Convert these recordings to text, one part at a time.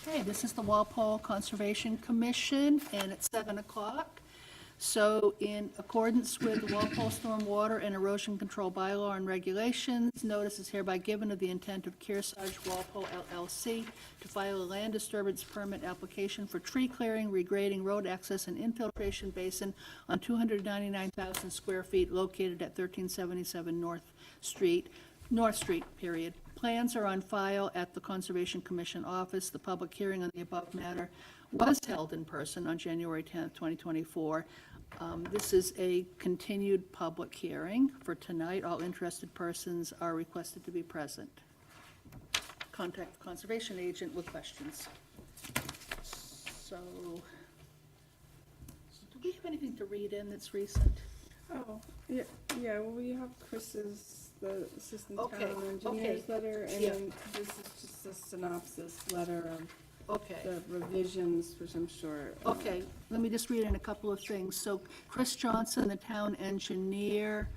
Okay, this is the Walpole Conservation Commission, and it's 7 o'clock. So in accordance with the Walpole Stormwater and Erosion Control Bylaw and Regulations, notice is hereby given of the intent of Kearsarge Walpole LLC to file a land disturbance permit application for tree clearing, regrading, road access, and infiltration basin on 299,000 square feet located at 1377 North Street, period. Plans are on file at the Conservation Commission office. The public hearing on the above matter was held in person on January 10th, 2024. This is a continued public hearing for tonight. All interested persons are requested to be present. Contact the conservation agent with questions. So, do we have anything to read in that's recent? Oh, yeah, well, we have Chris's, the assistant Okay, town engineer's okay. letter, and Yeah. then this is just a synopsis letter of Okay. the revisions, which I'm sure. Okay, let me just read in a couple of things. So Chris Johnson, the town engineer,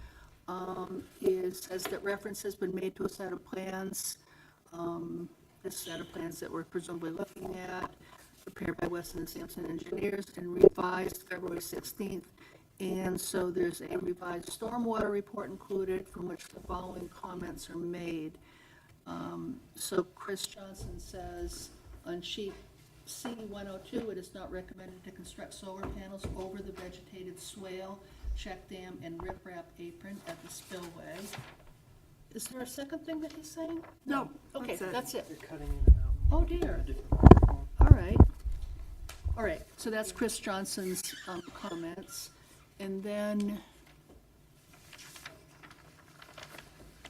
says that reference has been made to a set of plans, this set of plans that we're presumably looking at, prepared by Weston and Sampson Engineers and revised February 16th. And so there's a revised stormwater report included from which the following comments are made. So Chris Johnson says, on sheet C-102, it is not recommended to construct solar panels over the vegetated swale, check dam, and riprap apron at the spillway. Is there a second thing that he's saying? No, Okay, that's it. You're cutting in and out. Oh, dear. All right. All right, so that's Chris Johnson's comments. And then,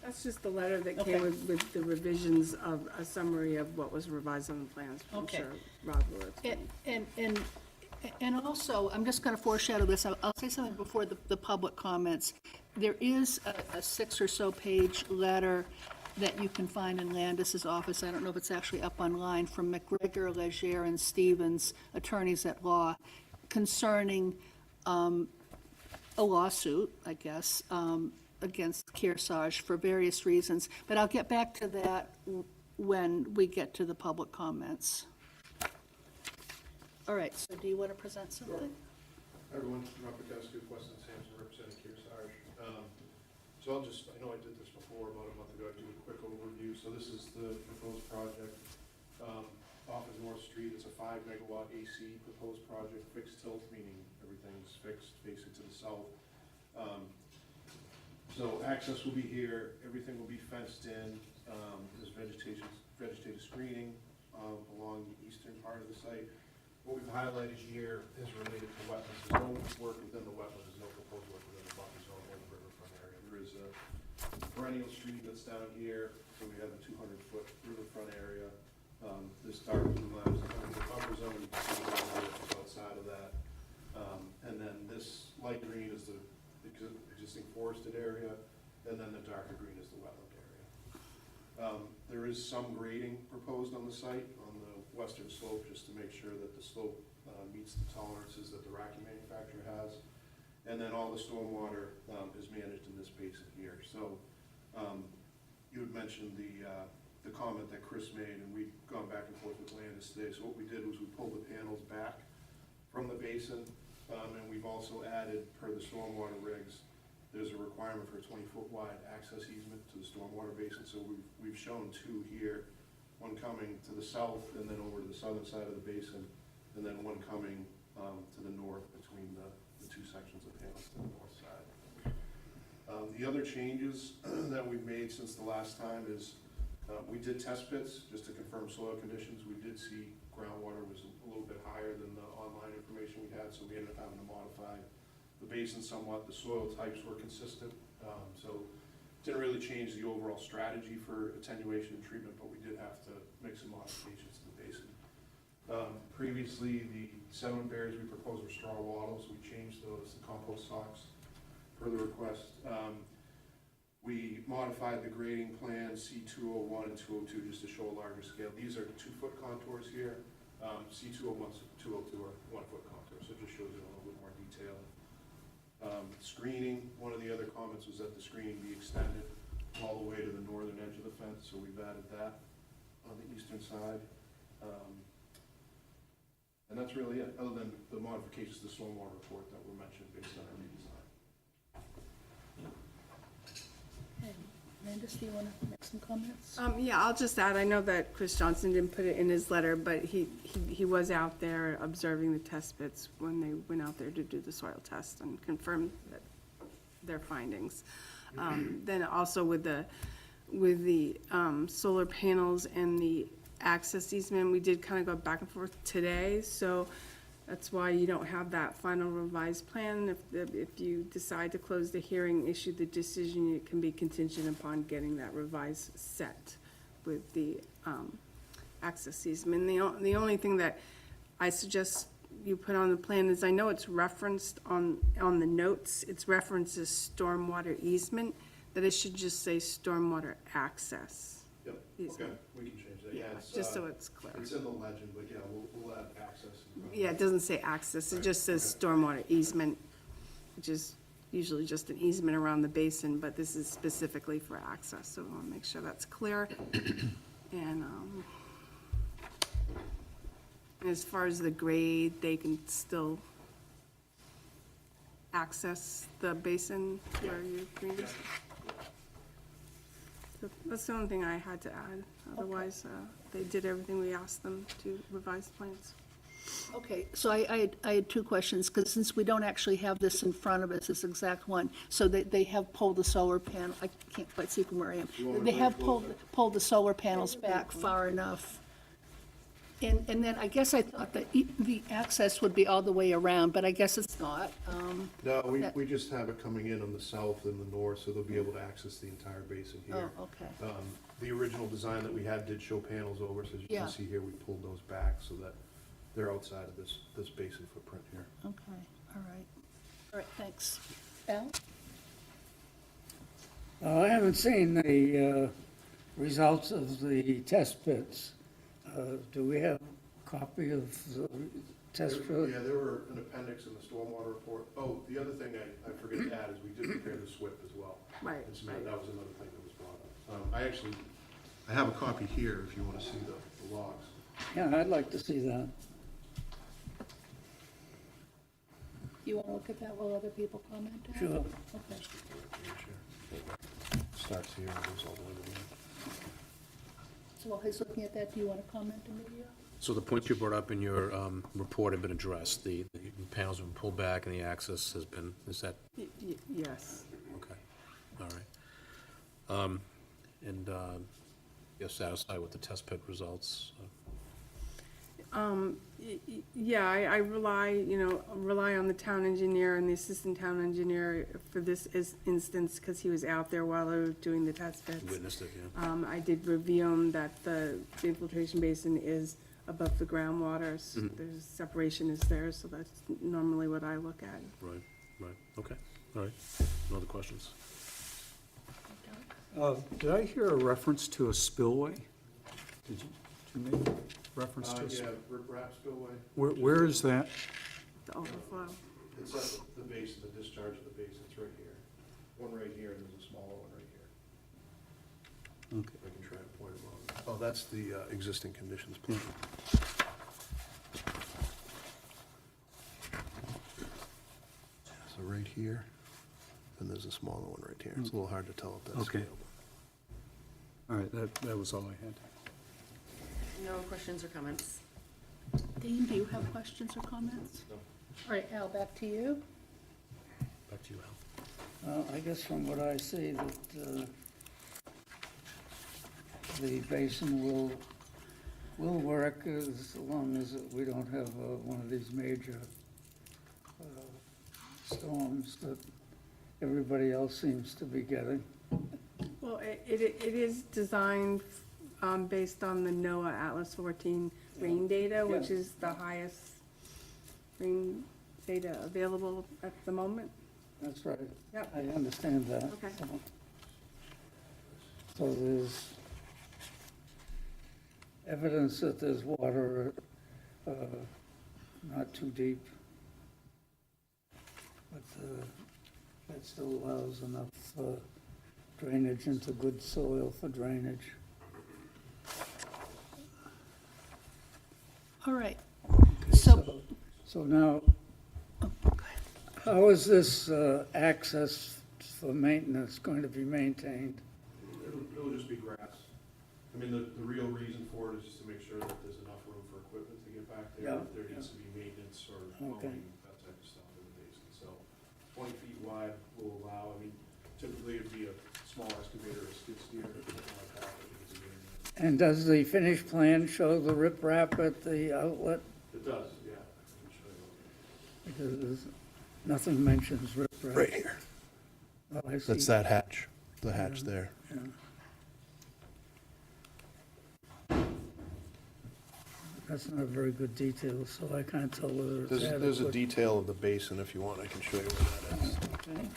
That's just the letter that Okay. came with the revisions of a summary of what was revised on the plans. I'm Okay. sure Rob will explain. and also, I'm just going to foreshadow this. I'll say something before the public comments. There is a 6 or so page letter that you can find in Landis's office. I don't know if it's actually up online, from McGregor, Leger, and Stevens, attorneys at law, concerning a lawsuit, I guess, against Kearsarge for various reasons. But I'll get back to that when we get to the public comments. All right, so do you want to present something? Hi everyone, Robert Gusky, Weston Sampson, representing Kearsarge. So I know I did this before about a month ago, I'll do a quick overview. So this is the proposed project off of North Street. It's a 5 megawatt AC proposed project, fixed tilt, meaning everything's fixed facing to the south. So access will be here, everything will be fenced in. There's vegetative screening along the eastern part of the site. What we've highlighted here is related to wetlands. There's no work within the wetlands, there's no proposed work within the buffer zone or the riverfront area. There is a perennial stream that's down here, so we have a 200-foot riverfront area. This dark blue line is the buffer zone, you can see the outside of that. And then this light green is the existing forested area, and then the darker green is the wetland area. There is some grading proposed on the site on the western slope, just to make sure that the slope meets the tolerances that the Rocky manufacturer has. And then all the stormwater is managed in this basin here. So you had mentioned the comment that Chris made, and we've gone back and forth with Landis today. So what we did was we pulled the panels back from the basin, and we've also added, per the stormwater regs, there's a requirement for a 20-foot wide access easement to the stormwater basin. So we've shown 2 here, one coming to the south and then over to the southern side of the basin, and then one coming to the north between the 2 sections of panels to the north side. The other changes that we've made since the last time is we did test pits just to confirm soil conditions. We did see groundwater was a little bit higher than the online information we had, so we ended up having to modify the basin somewhat. The soil types were consistent, so didn't really change the overall strategy for attenuation and treatment, but we did have to make some modifications to the basin. Previously, the sediment barriers we proposed were straw wattles. We changed those to compost socks per the request. We modified the grading plan C201 and 202 just to show a larger scale. These are 2-foot contours here. C201 and 202 are 1-foot contours, so it just shows you a little bit more detail. Screening, one of the other comments was that the screening be extended all the way to the northern edge of the fence, so we've added that on the eastern side. And that's really it, other than the modifications to the stormwater report that were mentioned based on our redesign. Landis, do you want to make some comments? Yeah, I'll just add, I know that Chris Johnson didn't put it in his letter, but he was out there observing the test pits when they went out there to do the soil test and confirm that their findings. Then also with the solar panels and the access easement, we did kind of go back and forth today, so that's why you don't have that final revised plan. If you decide to close the hearing, issue the decision, it can be contingent upon getting that revised set with the access easement. The only thing that I suggest you put on the plan is, I know it's referenced on the notes, it's referenced as stormwater easement, that it should just say stormwater access. Yep, Easement. okay, we can change that, Yeah, yeah, it's, just so it's clear. it's in the legend, but yeah, we'll add access. Yeah, it doesn't say access, it just says stormwater easement, which is usually just an easement around the basin, but this is specifically for access, so we want to make sure that's clear. And as far as the grade, they can still access the basin where your green is. So that's the only thing I had to add, otherwise, they did everything we asked them to revise plans. Okay, so I had two questions, because since we don't actually have this in front of us, this exact one, so they have pulled the solar panel, I can't quite see from where I am. You want me to They bring have it closer? pulled the solar panels back far enough. And then I guess I thought that the access would be all the way around, but I guess it's not. No, That- we just have it coming in on the south and the north, so they'll be able to access the entire basin here. Oh, okay. The original design that we had did show panels over, so as you Yeah. can see here, we pulled those back so that they're outside of this basin footprint here. Okay, all right. All right, thanks. Al? I haven't seen the results of the test pits. Do we have a copy of the test Yeah, pit? there were an appendix in the stormwater report. Oh, the other thing I forgot to add is we did prepare the SWIP as well. Right, And so right. that was another thing that was brought up. I have a copy here if you want to see the logs. Yeah, I'd like to see that. You want to look at that while other people comment? Al? Sure. Okay. Starts here and goes all the way to the end. So while he's looking at that, do you want to comment, Emilio? So the points you brought up in your report have been addressed. The panels have been pulled back and the access has been, is that, Yes. okay, all right. And you're satisfied with the test pit results? Yeah, I rely on the town engineer and the assistant town engineer for this instance, because he was out there while I was doing the test pits. Witnessed it, yeah? I did review them that the infiltration basin is above the groundwater. There's separation is there, so that's normally what I look at. Right, right, okay, all right. No other questions? Did I hear a reference to a spillway? Did you make reference to a Yeah, spillway? riprap spillway. Where is that? The overflow. It's at the base of the discharge of the basin. It's right here. One right here, and there's a smaller one right here. Okay. I can try to point them out. Oh, that's the existing conditions plan. So right here, and there's a smaller one right here. It's a little hard to tell if that's Okay. scalable. All right, that was all I had. No questions or comments? Dean, do you have questions or comments? No. All right, Al, back to you. Back to you, Al. I guess from what I see that the basin will work as long as we don't have one of these major storms that everybody else seems to be getting. Well, it is designed based on the NOAA Atlas 14 rain data, which Yeah. is the highest rain data available at the moment. That's right. Yep. I understand that. Okay. So there's evidence that there's water not too deep. But that still allows enough drainage into good soil for drainage. All right. So now, how is this access for maintenance going to be maintained? It'll just be grass. I mean, the real reason for it is just to make sure that there's enough room for equipment to get back there. Yeah. If there needs to be maintenance or Okay. mowing, that type of stuff in the basin. So 20 feet wide will allow, I mean, typically it'd be a small excavator, a skid steer, something like that. I think it's a good idea. And does the finished plan show the riprap at the outlet? It does, yeah. I can show you. Because nothing mentions riprap. Right here. Oh, I see. That's that hatch, the hatch there. Yeah. That's not a very good detail, so I can't tell whether it's There's a adequate. detail of the basin if you want, I can show you where that is. Okay.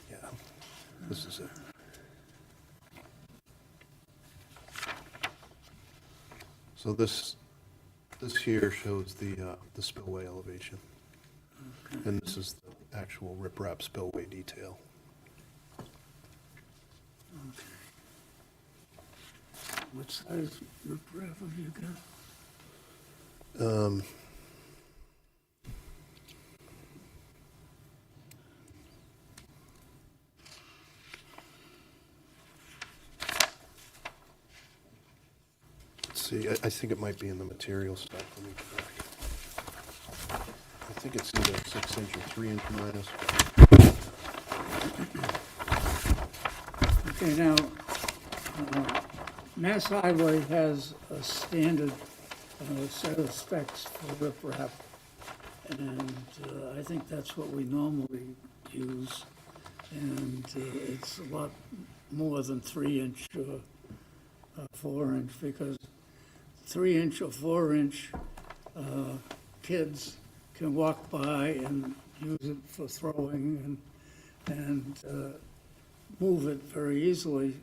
Yeah, this is it. So this here shows the spillway elevation. And this is the actual riprap spillway detail. What size riprap have you got? Let's see, I think it might be in the material stuff. Let me go back. I think it's either 6 inch or 3 inch minus. Okay, now, Mass Highway has a standard set of specs for riprap, and I think that's what we normally use, and it's a lot more than 3-inch or 4-inch, because 3-inch or 4-inch kids can walk by and use it for throwing and move it very easily,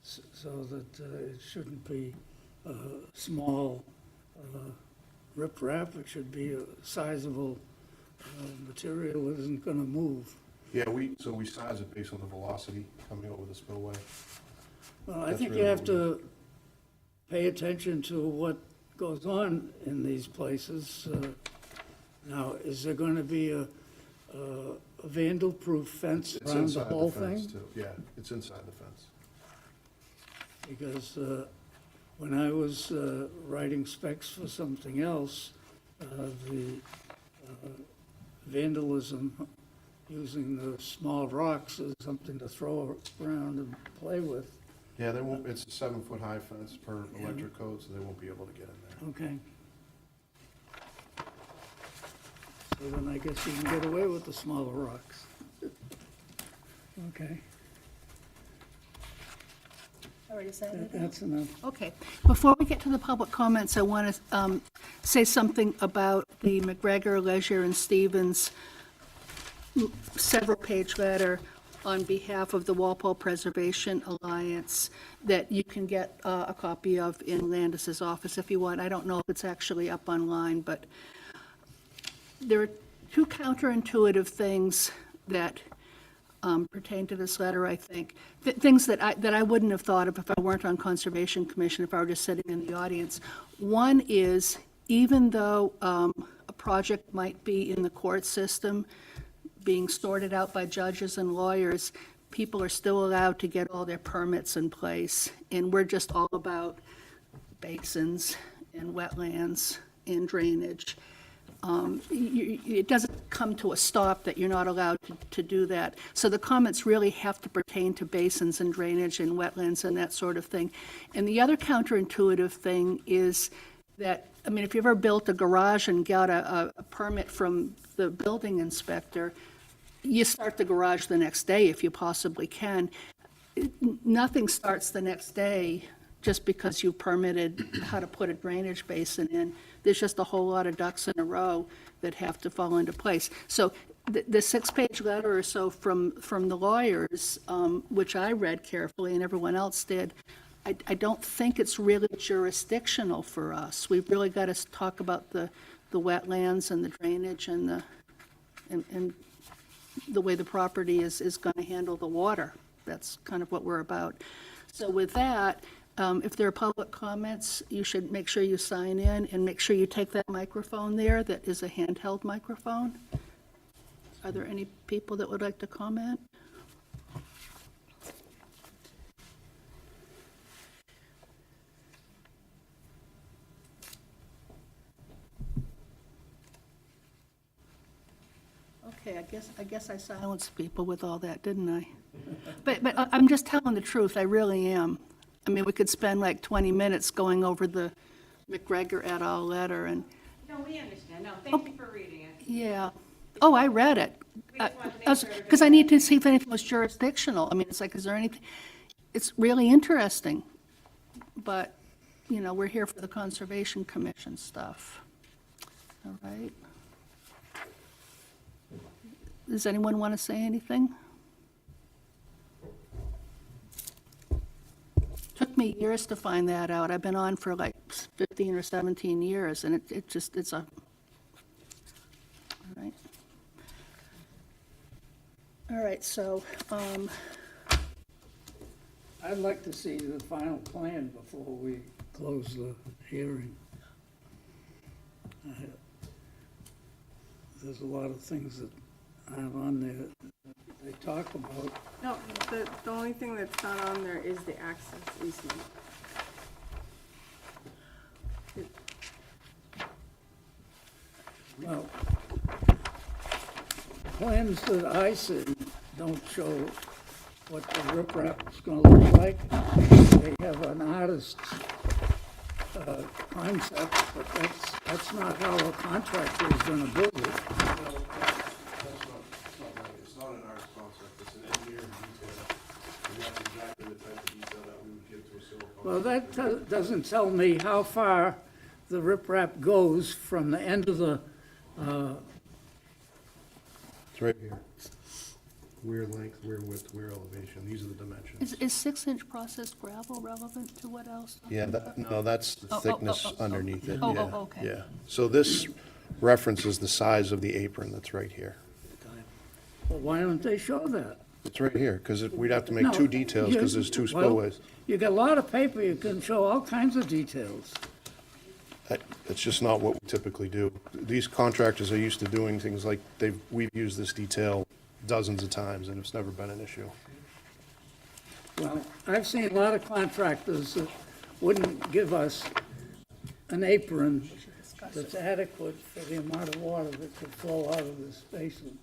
so that it shouldn't be small riprap. It should be a sizable material that isn't going to move. Yeah, so we size it based on the velocity coming over the spillway. Well, I That's think you really have what to pay attention to what goes on in these places. Now, is there going to be a vandal-proof fence It's around the inside whole the fence thing? too. Yeah, it's inside the fence. Because when I was writing specs for something else, the vandalism using the small rocks is something to throw around and play with. Yeah, they won't, it's a 7-foot high fence per electric code, so they won't be able to get in there. Okay. So then I guess you can get away with the smaller rocks. Okay, All right, is that it? that's enough. Okay. Before we get to the public comments, I want to say something about the McGregor, Leisure, and Stevens several-page letter on behalf of the Walpole Preservation Alliance that you can get a copy of in Landis's office if you want. I don't know if it's actually up online, but there are two counterintuitive things that pertain to this letter, I think. Things that I wouldn't have thought of if I weren't on Conservation Commission, if I were just sitting in the audience. One is, even though a project might be in the court system, being sorted out by judges and lawyers, people are still allowed to get all their permits in place. And we're just all about basins and wetlands and drainage. It doesn't come to a stop that you're not allowed to do that. So the comments really have to pertain to basins and drainage and wetlands and that sort of thing. And the other counterintuitive thing is that, I mean, if you ever built a garage and got a permit from the building inspector, you start the garage the next day if you possibly can. Nothing starts the next day just because you permitted how to put a drainage basin in. There's just a whole lot of ducks in a row that have to fall into place. So the 6-page letter or so from the lawyers, which I read carefully and everyone else did, I don't think it's really jurisdictional for us. We've really got to talk about the the wetlands and the drainage and the way the property is going to handle the water. That's kind of what we're about. So with that, if there are public comments, you should make sure you sign in and make sure you take that microphone there that is a handheld microphone. Are there any people that would like to comment? Okay, I guess I silenced people with all that, didn't I? But I'm just telling the truth, I really am. I mean, we could spend like 20 minutes going over the McGregor et al. Letter and, No, we understand. No, thank you for reading it. yeah. Oh, I read it. We just wanted to make sure Because I need to see if anything was jurisdictional. I mean, it's like, is there anything, it's really interesting. But, you know, we're here for the Conservation Commission stuff. All right. Does anyone want to say anything? Took me years to find that out. I've been on for like 15 or 17 years, and it's a, all right. All right, so, I'd like to see the final plan before we close the hearing. There's a lot of things that aren't on there that they talk about. No, the only thing that's not on there is the access easement. Well, plans that I see don't show what the riprap is gonna look like. They have an artist's concept, but that's not how a contractor is gonna build it. That's not right. It's not an artist concept, it's an engineering detail. And that's exactly the type of detail that we would give to a civil contractor. Well, that doesn't tell me how far the riprap goes from the end of the, It's right here. Weir length, weir width, weir elevation, these are the dimensions. is 6-inch processed gravel relevant to what else? Yeah, no, that's the thickness underneath it, Oh, yeah. okay. Yeah, so this references the size of the apron that's right here. well, why don't they show that? It's right here, because we'd have to make No, two details, because you- there's two well, spillways. You got a lot of paper, you can show all kinds of details. That's just not what we typically do. These contractors are used to doing things like, we've used this detail dozens of times, and it's never been an issue. Well, I've seen a lot of contractors that wouldn't give us an apron that's adequate for the amount of water that could flow out of this basin.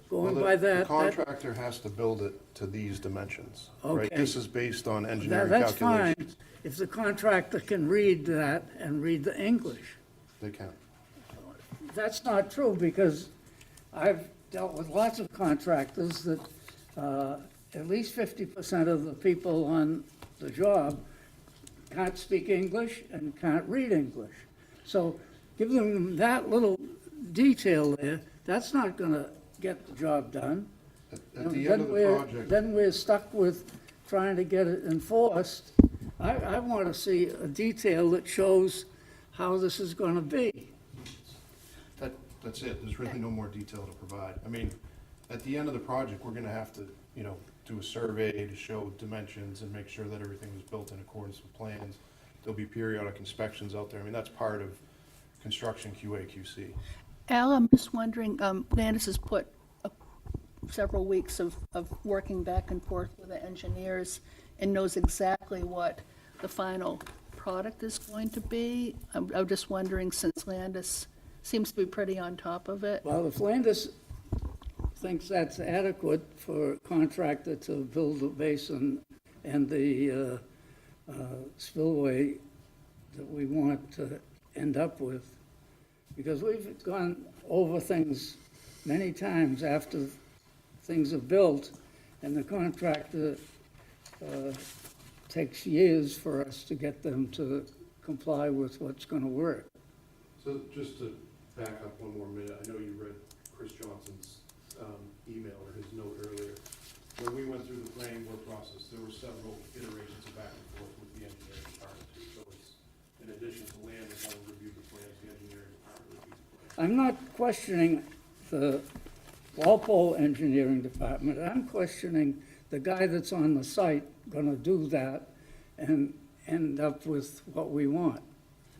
Going by The that, contractor has to build it to these dimensions, right? Okay. This is based on engineering that's fine, calculations. if the contractor can read that and read the English. They can. That's not true, because I've dealt with lots of contractors that at least 50% of the people on the job can't speak English and can't read English. So giving them that little detail there, that's not going to get the job done. At the end of the project, Then we're stuck with trying to get it enforced. I want to see a detail that shows how this is going to be. that's it. There's really no more detail to provide. I mean, at the end of the project, we're gonna have to, do a survey to show dimensions and make sure that everything was built in accordance with plans. There'll be periodic inspections out there. I mean, that's part of construction QA/QC. Al, I'm just wondering, Landis has put several weeks of working back and forth with the engineers and knows exactly what the final product is going to be. I'm just wondering, since Landis seems to be pretty on top of it. Well, if Landis thinks that's adequate for a contractor to build a basin and the spillway that we want to end up with, because we've gone over things many times after things are built, and the contractor takes years for us to get them to comply with what's going to work. So just to back up one more minute, I know you read Chris Johnson's email or his note earlier. When we went through the planning board process, there were several iterations of back and forth with the engineering department. So it's, in addition to Landis I'm not questioning the Walpole Engineering Department. I'm questioning the guy that's on the site gonna do that and end up with what we want.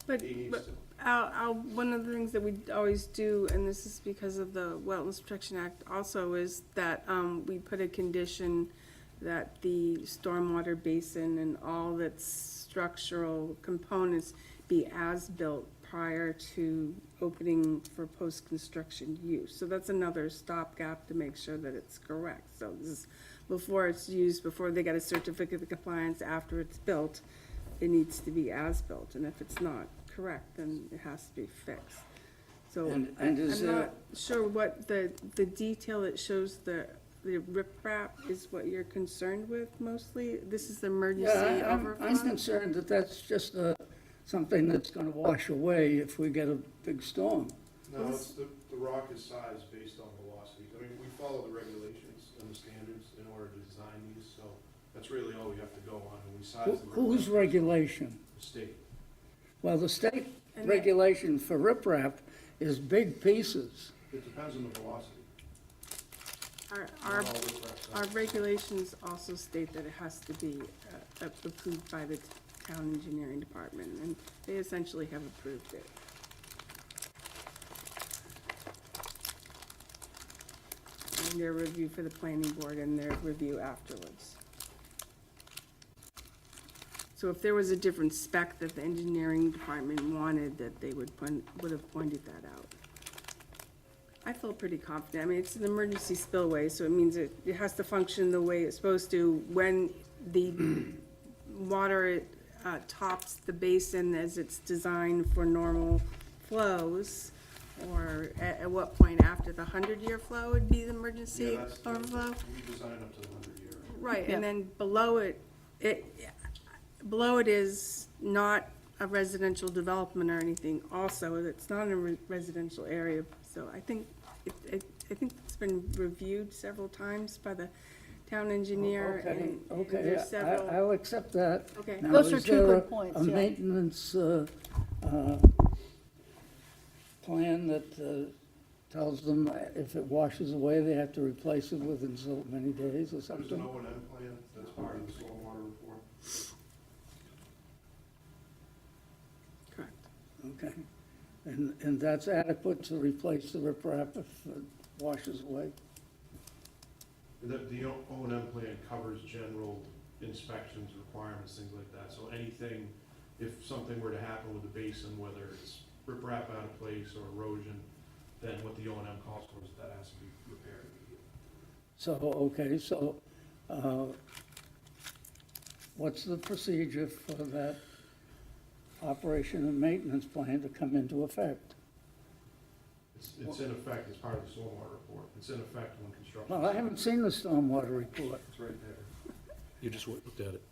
But, He needs but to. one of the things that we always do, and this is because of the Wetlands Protection Act also, is that, we put a condition that the stormwater basin and all its structural components be as-built prior to opening for post-construction use. So that's another stopgap to make sure that it's correct. So this is, before it's used, before they get a certificate of compliance after it's built, it needs to be as-built, and if it's not correct, then it has to be fixed. So And I'm is not sure what the detail that shows the riprap is what you're concerned with mostly? This is the emergency Yeah, I'm overflow? concerned that that's just something that's gonna wash away if we get a big storm. No, it's the rock is sized based on velocity. I mean, we follow the regulations and the standards in order to design these, so that's really all we have to go on, and we size the Whose regulation? state. Well, the state And that- regulation for riprap is big pieces. It depends on the velocity. Our, Not our, all riprap's our size. regulations also state that it has to be approved by the town engineering department, and they essentially have approved it. And their review for the planning board and their review afterwards. So if there was a different spec that the engineering department wanted, that they would have pointed that out. I feel pretty confident. I mean, it's an emergency spillway, so it means it has to function the way it's supposed to. When the water tops the basin as it's designed for normal flows, or at what point after the 100-year flow would be the emergency Yeah, that's, overflow? we design up to the 100-year. Right, Yeah. and then below it is not a residential development or anything also, it's not a residential area, so I think, I think it's been reviewed several times by the town engineer, Okay, and okay, there's several. I'll accept that. Okay. Now, Those are is two there good a- points, A yeah. maintenance plan that tells them if it washes away, they have to replace it within so many days or There's an something? O and M plan that's part of the stormwater report. Correct. Okay. And that's adequate to replace the riprap if it washes away? The O and M plan covers general inspections, requirements, things like that. So anything, if something were to happen with the basin, whether it's riprap out of place or erosion, then what the O and M calls for is that has to be repaired immediately. So, okay, so what's the procedure for that operation and maintenance plan to come into effect? It's in effect as part of the stormwater report. It's in effect when construction. Well, I haven't seen the stormwater report. It's right there. You just looked at it.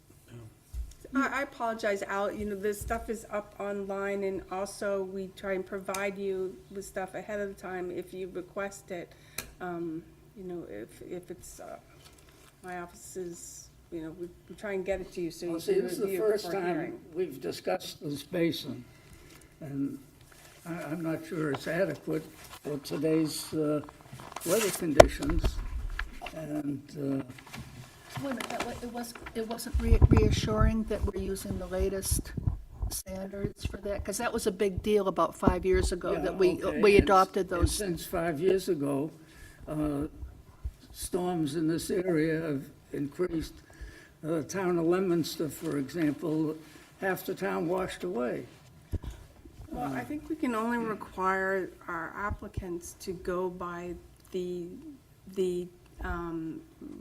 I apologize, Al, this stuff is up online, and also we try and provide you with stuff ahead of the time if you request it. If it's, my office is, we try and get it to you so Well, you see, can this is the review it first before time hearing. we've discussed this basin, and I'm not sure it's adequate for today's weather conditions, and Wait a minute, it wasn't reassuring that we're using the latest standards for that? Because that was a big deal about 5 years ago, yeah, that we okay, and adopted and those. since 5 years ago, storms in this area have increased. The town of Leominster, for example, half the town washed away. Well, I think we can only require our applicants to go by the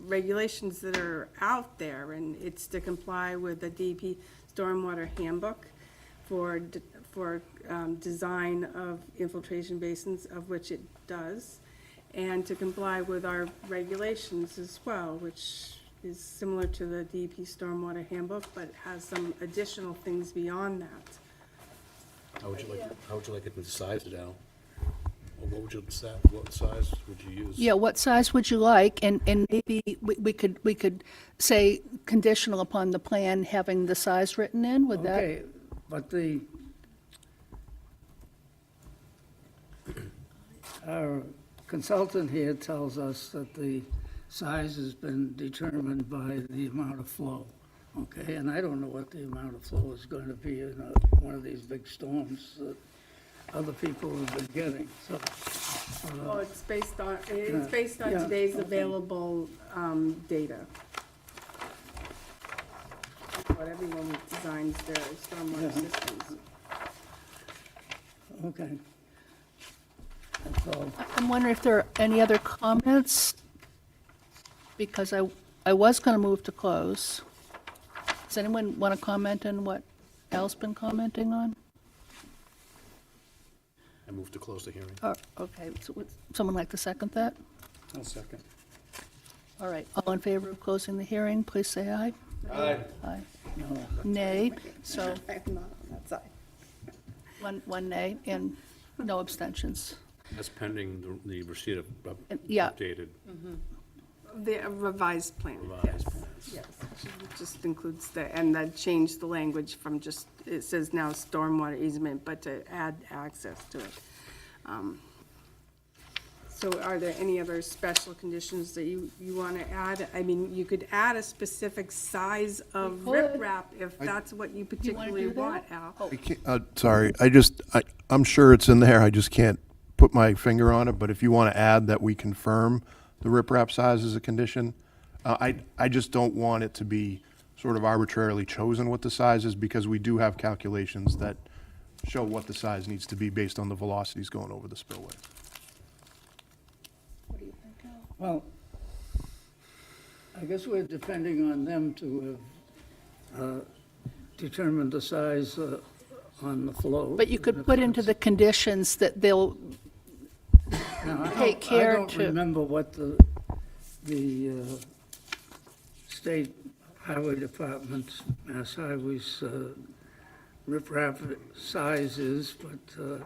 regulations that are out there, and it's to comply with the DEP Stormwater Handbook for design of infiltration basins, of which it does, and to comply with our regulations as well, which is similar to the DEP Stormwater Handbook, but has some additional things beyond that. How would you like it sized, Al? Or what size would you use? Yeah, what size would you like? And maybe we could say conditional upon the plan having the size written in, would that? Okay, but our consultant here tells us that the size has been determined by the amount of flow, okay? And I don't know what the amount of flow is going to be in one of these big storms that other people have been getting, so. Well, it's based on Yeah, today's okay. available data. What everyone designs their stormwater Yeah. systems. Okay. That's all. I'm wondering if there are any other comments? Because I was going to move to close. Does anyone want to comment on what Al's been commenting on? I move to close the hearing. Okay, so would someone like to second that? I'll second. All right, all in favor of closing the hearing, please say aye. Aye. Aye. No, Nay, so I'm not on that side. one nay and no abstentions. That's pending the receipt of Yeah. updated The revised plan, revised yes. plans. Yes, it just includes and that changed the language from just, it says now stormwater easement, but to add access to it. So are there any other special conditions that you want to add? I mean, you could add a specific size of We could. riprap if that's what you particularly do that? want, Al. Oh. I can't, sorry, I'm sure it's in there, I just can't put my finger on it, but if you want to add that we confirm the riprap size as a condition, I just don't want it to be sort of arbitrarily chosen what the size is, because we do have calculations that show what the size needs to be based on the velocities going over the spillway. What do you think, Al? well, I guess we're depending on them to have determined the size on the flow. But you could put into the conditions that they'll Now, take care I don't to- remember what the state highway department, Mass Highways, riprap size is, but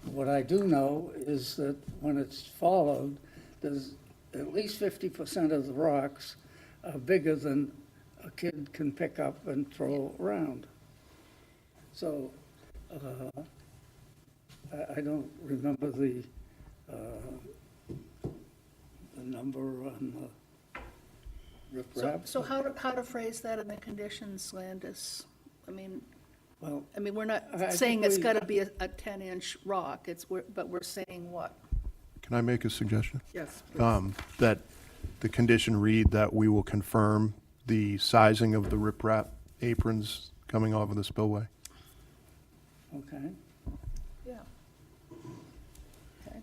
what I do know is that when it's followed, there's at least 50% of the rocks are bigger than a kid can pick up and throw around. So, I don't remember the number on the riprap. So how to phrase that in the conditions, Landis? I mean, Well, we're not I think saying it's we- got to be a 10-inch rock, but we're saying what? Can I make a suggestion? Yes. That the condition read that we will confirm the sizing of the riprap aprons coming off of the spillway. okay. Yeah. Okay.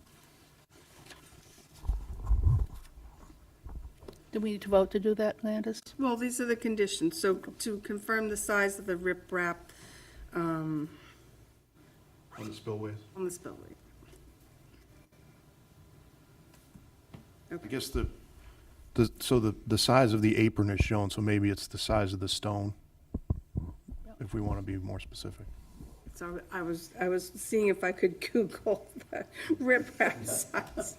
Do we need to vote to do that, Landis? Well, these are the conditions. So to confirm the size of the riprap On the spillways? on the spillway. I guess the size of the apron is shown, so maybe it's the size of the stone, if we want to be more specific. So I was seeing if I could Google the riprap size.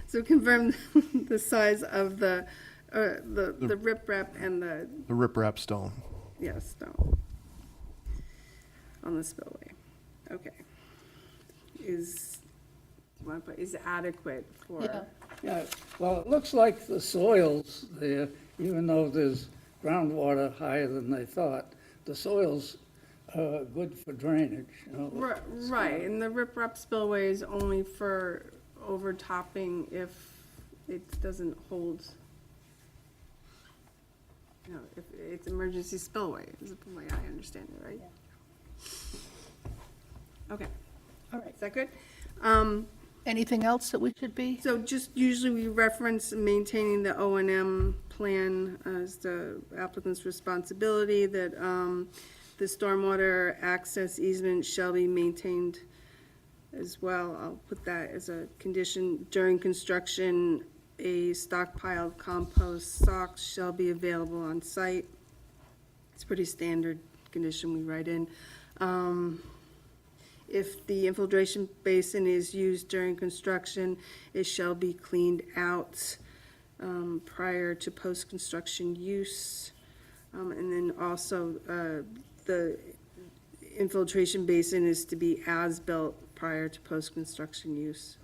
So confirm the size of the riprap and the, The riprap stone. yes, no, on the spillway. Okay. Is adequate for. Yeah. Yeah, well, it looks like the soils there, even though there's groundwater higher than they thought, the soils are good for drainage, you know. Right, and the riprap spillway is only for overtopping if it doesn't hold, you know, if it's emergency spillway, is the way I understand it, right? Okay, All right. is that good? Anything else that we should be? So just usually we reference maintaining the O and M plan as the applicant's responsibility, that the stormwater access easement shall be maintained as well. I'll put that as a condition. During construction, a stockpile of compost socks shall be available on site. It's a pretty standard condition we write in. If the infiltration basin is used during construction, it shall be cleaned out prior to post-construction use. And then also, the infiltration basin is to be as-built prior to post-construction use.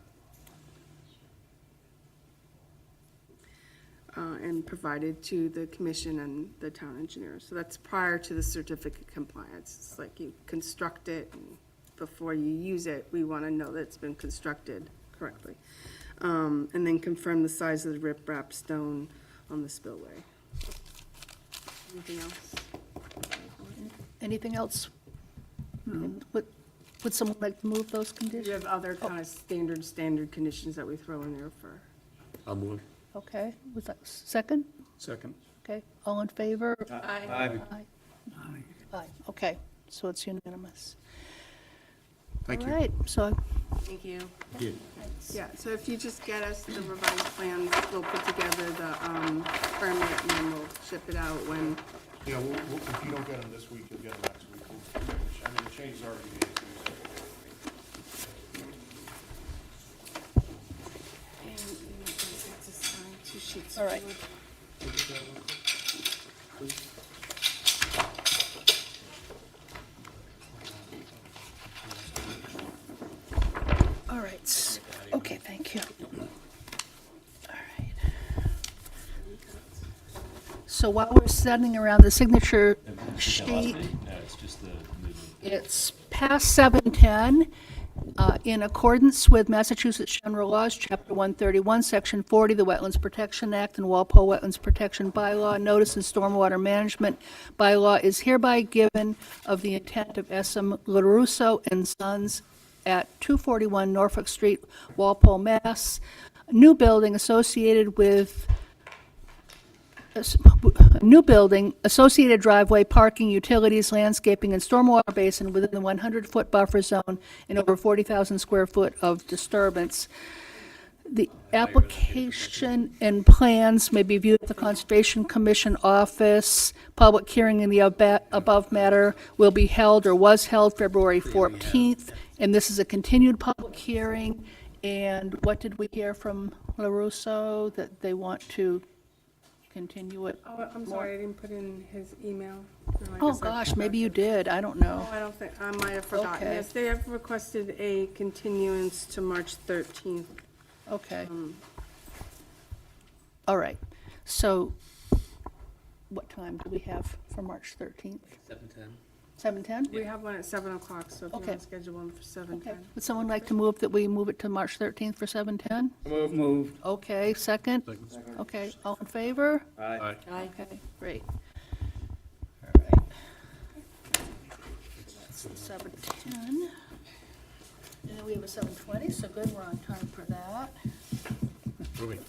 And provided to the commission and the town engineer. So that's prior to the certificate of compliance. It's like you construct it, and before you use it, we want to know that it's been constructed correctly. And then confirm the size of the riprap stone on the spillway. Anything else? Anything else? Would someone like to move those We conditions? have other kind of standard conditions that we throw in there for. I'll move. Okay, was that second? Second. Okay, all in favor? Aye. Aye. Aye, okay, so it's unanimous. Thank you. All right, so, Thank you. Yeah, so if you just get us the revised plans, we'll put together the permit and then we'll ship it out when. Yeah, if you don't get them this week, you'll get them next week. I mean, the change is already made. Two sheets. all right. All right, okay, thank you. All right. So while we're standing around the signature sheet, it's past 7:10. In accordance with Massachusetts General Laws, Chapter 131, Section 40, the Wetlands Protection Act and Walpole Wetlands Protection Bylaw, notice and stormwater management bylaw is hereby given of the intent of S.M. LaRusso and Sons at 241 Norfolk Street, Walpole, Mass. New building associated with new building, associated driveway, parking, utilities, landscaping, and stormwater basin within the 100-foot buffer zone and over 40,000 square foot of disturbance. The application and plans may be viewed at the Conservation Commission office. Public hearing in the above matter will be held or was held February 14th, and this is a continued public hearing. And what did we hear from LaRusso, that they want to continue it? Oh, I'm sorry, I didn't put in his email. No, I Oh, guess I gosh, forgot maybe you to. did, I don't know. No, I don't think, I might have forgotten. Okay. Yes, they have requested a continuance to March 13th. Okay. All right, so what time do we have for March 13th? 7:10. 7:10? We have one at 7 o'clock, so if you Okay. want to schedule one for 7:10. Okay, would someone like to move that we move it to March 13th for 7:10? Moved. Okay, second? Okay, all in favor? Aye. Aye. Okay, great. All right. So 7:10. And then we have a 7:20, so good, we're on time for that. Moving.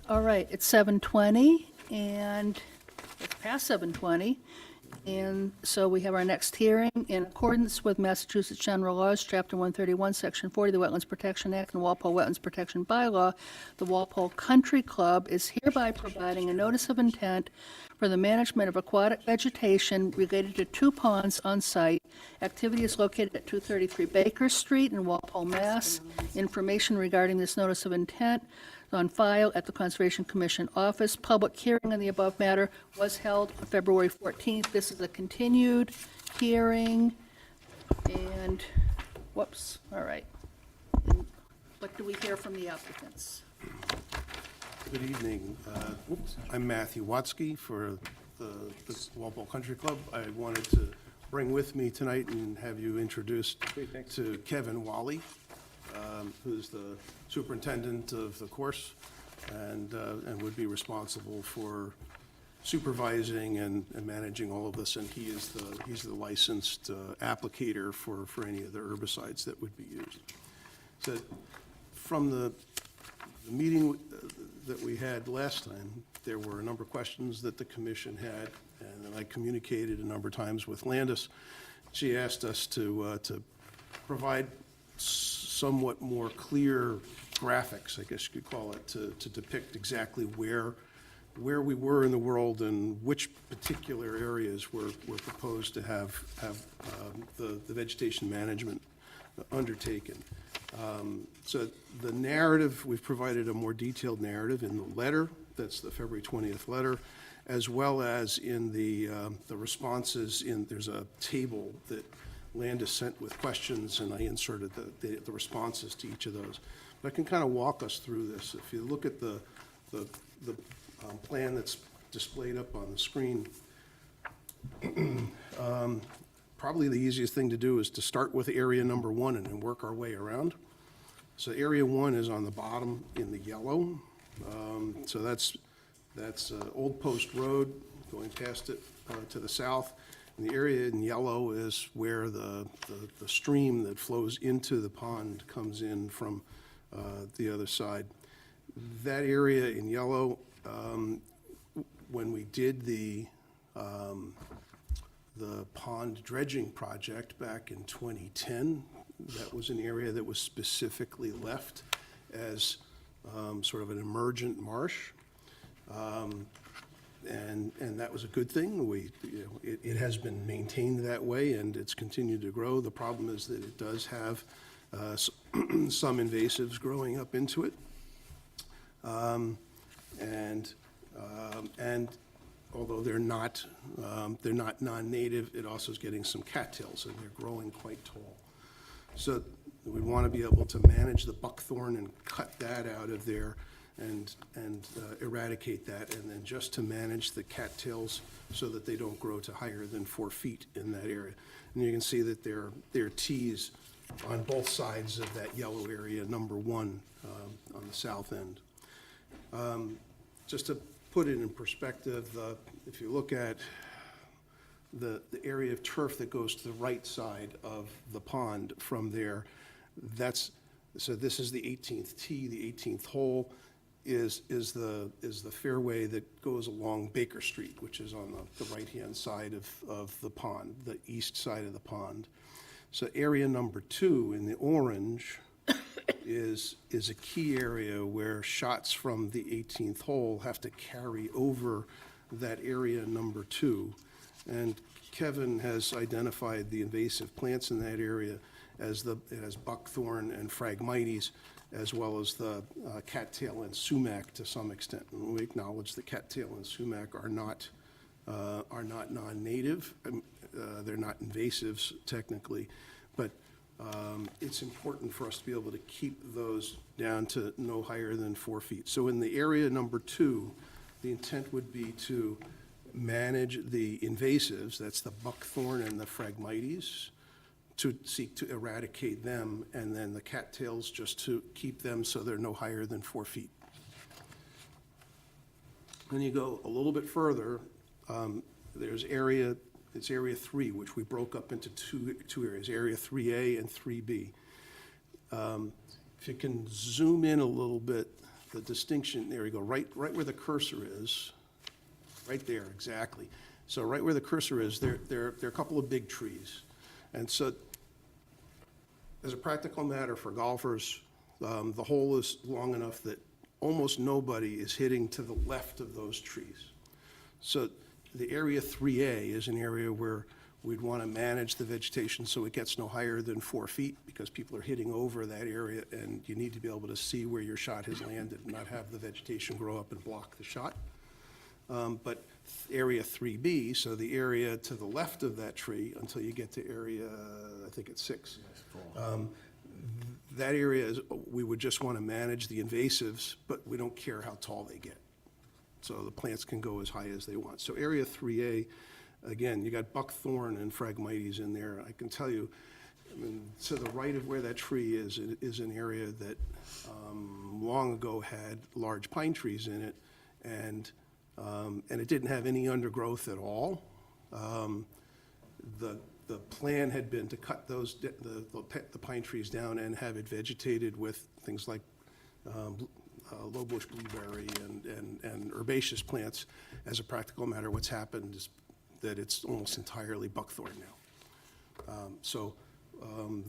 All right, it's 7:20, and it's past 7:20, and so we have our next hearing. In accordance with Massachusetts General Laws, Chapter 131, Section 40, the Wetlands Protection Act and Walpole Wetlands Protection Bylaw, the Walpole Country Club is hereby providing a notice of intent for the management of aquatic vegetation related to 2 ponds on site. Activity is located at 233 Baker Street in Walpole, Mass. Information regarding this notice of intent on file at the Conservation Commission office. Public hearing on the above matter was held on February 14th. This is a continued hearing, and, whoops, all right. And what do we hear from the applicants? Good evening. I'm Matthew Watsky for the Walpole Country Club. I wanted to bring with me tonight and have you introduced to Kevin Wally, who's the superintendent of the course and would be responsible for supervising and managing all of this. And he's the licensed applicator for any of the herbicides that would be used. So from the meeting that we had last time, there were a number of questions that the commission had, and I communicated a number of times with Landis. She asked us to provide somewhat more clear graphics, I guess you could call it, to depict exactly where we were in the world and which particular areas were proposed to have the vegetation management undertaken. So the narrative, we've provided a more detailed narrative in the letter, that's the February 20th letter, as well as in the responses there's a table that Landis sent with questions, and I inserted the responses to each of those. But I can kind of walk us through this. If you look at the plan that's displayed up on the screen, probably the easiest thing to do is to start with area number 1 and then work our way around. So area 1 is on the bottom in the yellow. So that's Old Post Road, going past it to the south. And the area in yellow is where the stream that flows into the pond comes in from the other side. That area in yellow, when we did the pond dredging project back in 2010, that was an area that was specifically left as sort of an emergent marsh. And that was a good thing. It has been maintained that way, and it's continued to grow. The problem is that it does have some invasives growing up into it. And although they're not non-native, it also is getting some cattails, and they're growing quite tall. So we want to be able to manage the buckthorn and cut that out of there and eradicate that, and then just to manage the cattails so that they don't grow to higher than 4 feet in that area. And you can see that there are Ts on both sides of that yellow area, number 1 on the south end. Just to put it in perspective, if you look at the area of turf that goes to the right side of the pond from there, so this is the 18th tee, the 18th hole is the fairway that goes along Baker Street, which is on the right-hand side of the pond, the east side of the pond. So area number 2 in the orange is a key area where shots from the 18th hole have to carry over that area number 2. And Kevin has identified the invasive plants in that area as buckthorn and Phragmites, as well as the cattail and sumac to some extent. And we acknowledge that cattail and sumac are not non-native. They're not invasives technically, but it's important for us to be able to keep those down to no higher than 4 feet. So in the area number 2, the intent would be to manage the invasives, that's the buckthorn and the Phragmites, to seek to eradicate them, and then the cattails just to keep them so they're no higher than 4 feet. Then you go a little bit further, it's area 3, which we broke up into two areas, area 3A and 3B. If you can zoom in a little bit, the distinction, there you go, right where the cursor is, right there, exactly. So right where the cursor is, there are a couple of big trees. And so as a practical matter for golfers, the hole is long enough that almost nobody is hitting to the left of those trees. So the area 3A is an area where we'd want to manage the vegetation so it gets no higher than 4 feet, because people are hitting over that area, and you need to be able to see where your shot has landed and not have the vegetation grow up and block the shot. But area 3B, so the area to the left of that tree until you get to area, I think it's 6. That area is, we would just want to manage the invasives, but we don't care how tall they get. So the plants can go as high as they want. So area 3A, again, you got buckthorn and Phragmites in there. I can tell you, I mean, to the right of where that tree is an area that long ago had large pine trees in it, and it didn't have any undergrowth at all. The plan had been to cut the pine trees down and have it vegetated with things like low bush blueberry and herbaceous plants. As a practical matter, what's happened is that it's almost entirely buckthorn now. So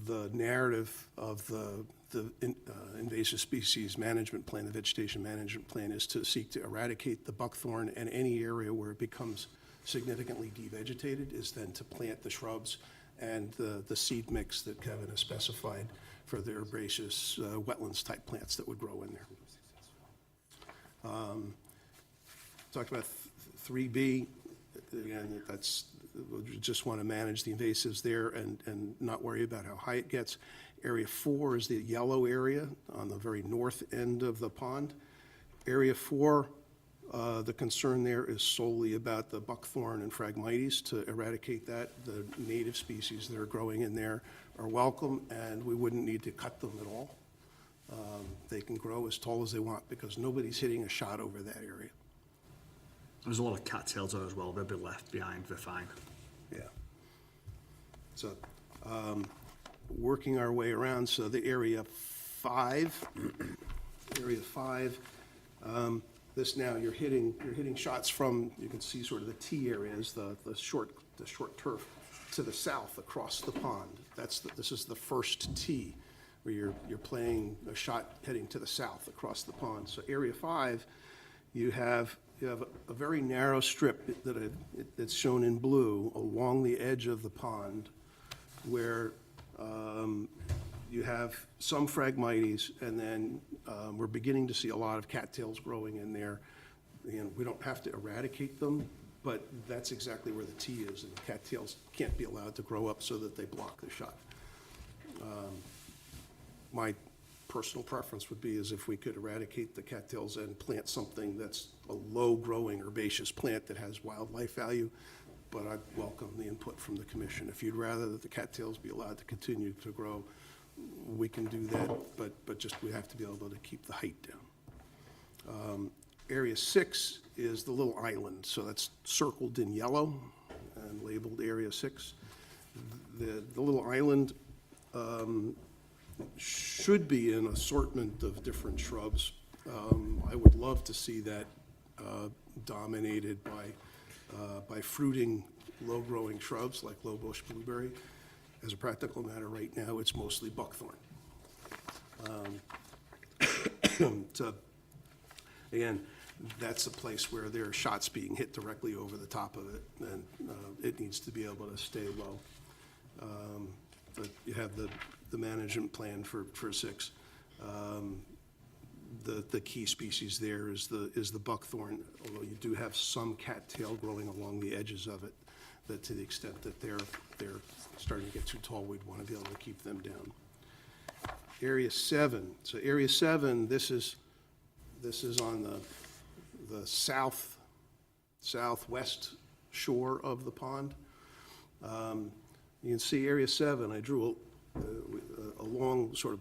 the narrative of the invasive species management plan, the vegetation management plan, is to seek to eradicate the buckthorn, and any area where it becomes significantly devegetated is then to plant the shrubs and the seed mix that Kevin has specified for the herbaceous wetlands-type plants that would grow in there. Talked about 3B, again, that's, we just want to manage the invasives there and not worry about how high it gets. Area 4 is the yellow area on the very north end of the pond. Area 4, the concern there is solely about the buckthorn and Phragmites. To eradicate that, the native species that are growing in there are welcome, and we wouldn't need to cut them at all. They can grow as tall as they want because nobody's hitting a shot over that area. There's a lot of cattails there as well. They'll be left behind. They're fine. Yeah. So, working our way around, so the area 5, this now, you're hitting shots from, you can see sort of the T areas, the short turf to the south across the pond. This is the first T, where you're playing a shot heading to the south across the pond. So area 5, you have a very narrow strip that's shown in blue along the edge of the pond, where you have some Phragmites, and then we're beginning to see a lot of cattails growing in there. And we don't have to eradicate them, but that's exactly where the T is, and the cattails can't be allowed to grow up so that they block the shot. My personal preference would be is if we could eradicate the cattails and plant something that's a low-growing herbaceous plant that has wildlife value, but I welcome the input from the commission. If you'd rather that the cattails be allowed to continue to grow, we can do that, but just we have to be able to keep the height down. Area 6 is the little island, so that's circled in yellow and labeled Area 6. The little island should be an assortment of different shrubs. I would love to see that dominated by fruiting, low-growing shrubs like low bush blueberry. As a practical matter, right now, it's mostly buckthorn. So, again, that's a place where there are shots being hit directly over the top of it, and it needs to be able to stay low. But you have the management plan for 6. The key species there is the buckthorn, although you do have some cattail growing along the edges of it, that to the extent that they're starting to get too tall, we'd want to be able to keep them down. Area 7, so Area 7, this is on the southwest shore of the pond. You can see Area 7, I drew a long, sort of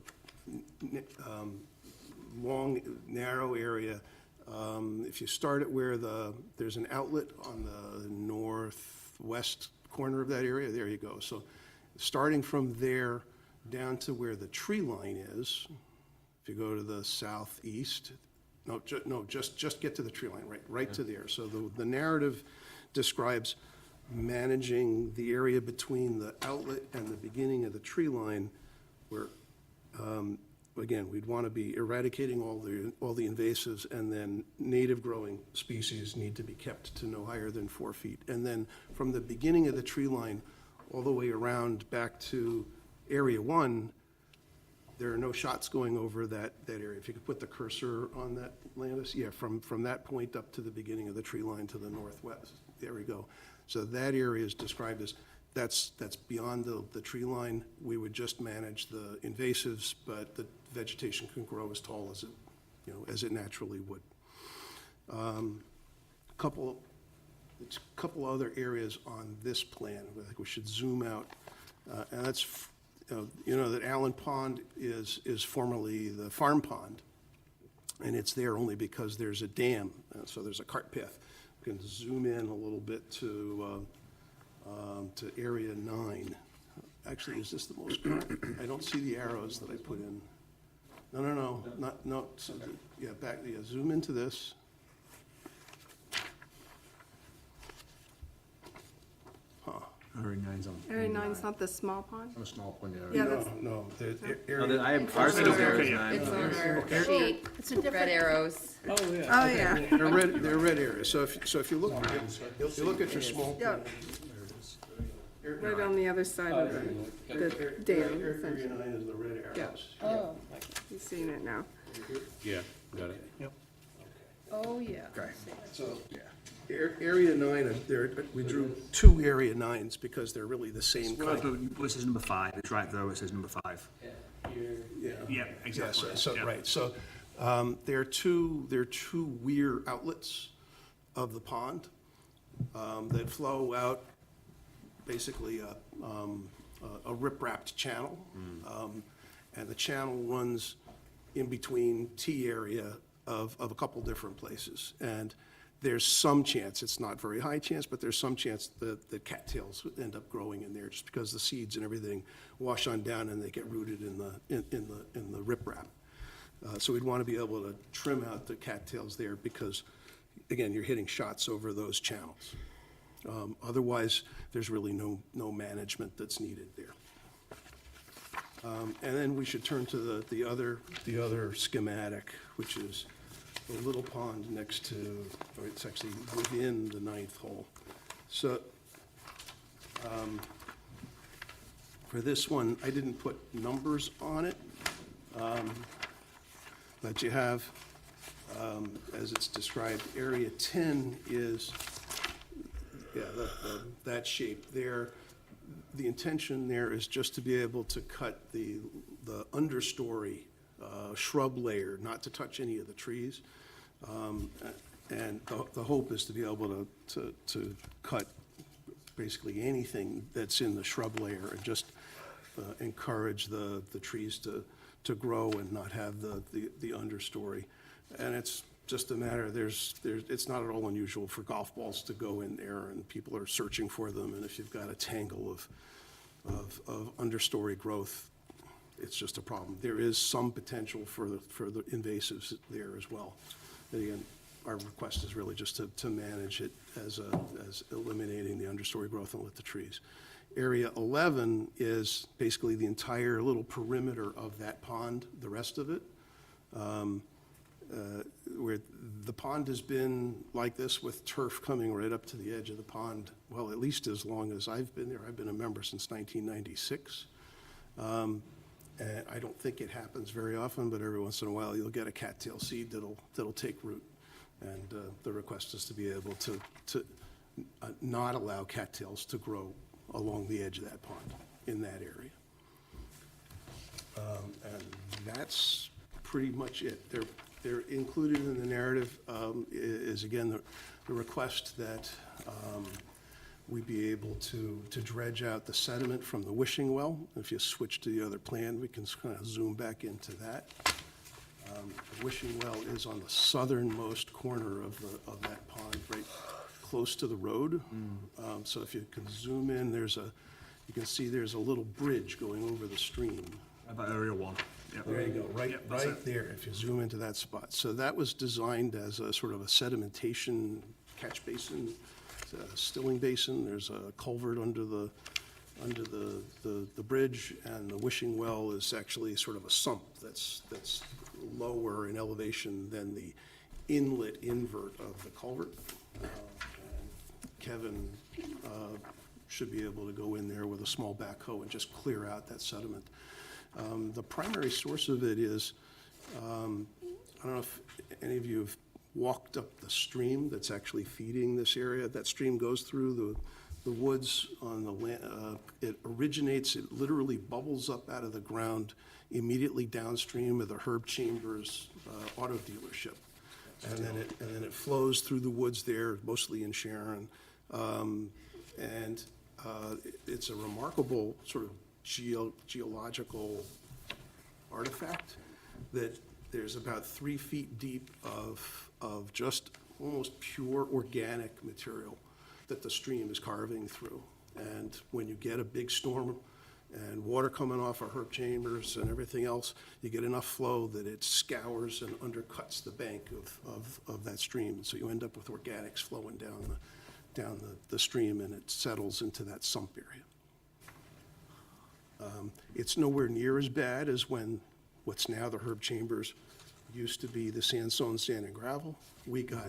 long, narrow area. If you start at where there's an outlet on the northwest corner of that area, there you go. So starting from there down to where the tree line is, if you go to the southeast, just get to the tree line, right to there. So the narrative describes managing the area between the outlet and the beginning of the tree line, where, again, we'd want to be eradicating all the invasives, and then native growing species need to be kept to no higher than 4 feet. And then from the beginning of the tree line all the way around back to Area 1, there are no shots going over that area. If you could put the cursor on that, Landis, yeah, from that point up to the beginning of the tree line to the northwest. There we go. So that area is described as, that's beyond the tree line. We would just manage the invasives, but the vegetation can grow as tall as it naturally would. Couple other areas on this plan. I think we should zoom out, and that's that Allen Pond is formerly the farm pond, and it's there only because there's a dam, so there's a cart path. We can zoom in a little bit to Area 9. Actually, is this the most current? I don't see the arrows that I put in. No. So zoom into this. Area 9's on. Area 9's not the small pond? On a small pond Yeah, area. that's, No. I have ours still there. It's on our sheet, It's a different. red arrows. oh, yeah. They're red areas. So if you look at your small Yeah. plan, right on the other side of the dam, essentially. Area 9 is the red arrows. Oh, You're seeing it now. Yeah, got it. Yep. oh, yeah. Okay. So, Area 9, we drew 2 Area 9s because they're really the same kind. Well, it says number 5, it's right though, it says number 5. Yeah. Yeah, exactly. So, Yeah. right, so there are two weir outlets of the pond that flow out basically a rip-wrapped channel. And the channel runs in between T area of a couple different places. And there's some chance, it's not very high chance, but there's some chance that cattails end up growing in there just because the seeds and everything wash on down and they get rooted in the riprap. So we'd want to be able to trim out the cattails there because, again, you're hitting shots over those channels. Otherwise, there's really no management that's needed there. And then we should turn to the other schematic, which is the little pond next to, or it's actually within the 9th hole. So for this one, I didn't put numbers on it, but you have, as it's described, Area 10 is, yeah, that shape there. The intention there is just to be able to cut the understory shrub layer, not to touch any of the trees. And the hope is to be able to cut basically anything that's in the shrub layer and just encourage the trees to grow and not have the understory. And it's just a matter, it's not at all unusual for golf balls to go in there and people are searching for them. And if you've got a tangle of understory growth, it's just a problem. There is some potential for the invasives there as well. And again, our request is really just to manage it as eliminating the understory growth and let the trees. Area 11 is basically the entire little perimeter of that pond, the rest of it. Where the pond has been like this with turf coming right up to the edge of the pond, well, at least as long as I've been there. I've been a member since 1996. And I don't think it happens very often, but every once in a while you'll get a cattail seed that'll take root. And the request is to be able to not allow cattails to grow along the edge of that pond in that area. And that's pretty much it. They're included in the narrative is again the request that we be able to dredge out the sediment from the wishing well. If you switch to the other plan, we can kind of zoom back into that. The wishing well is on the southernmost corner of that pond, right close to the road. So if you can zoom in, you can see there's a little bridge going over the stream. About area 1. Yep. There you go, right, Yep, that's right it. there, if you zoom into that spot. So that was designed as a sort of a sedimentation catch basin, a stilling basin. There's a culvert under the bridge, and the wishing well is actually sort of a sump that's lower in elevation than the inlet invert of the culvert. And Kevin should be able to go in there with a small backhoe and just clear out that sediment. The primary source of it is, I don't know if any of you have walked up the stream that's actually feeding this area. That stream goes through the woods on the land. It originates, it literally bubbles up out of the ground immediately downstream of the Herb Chambers auto dealership. And then it flows through the woods there, mostly in Sharon. It's a remarkable sort of geological artifact that there's about 3 feet deep of just almost pure organic material that the stream is carving through. And when you get a big storm and water coming off of Herb Chambers and everything else, you get enough flow that it scours and undercuts the bank of that stream. So you end up with organics flowing down the stream, and it settles into that sump area. It's nowhere near as bad as when what's now the Herb Chambers used to be the sandstone, sand and gravel. We got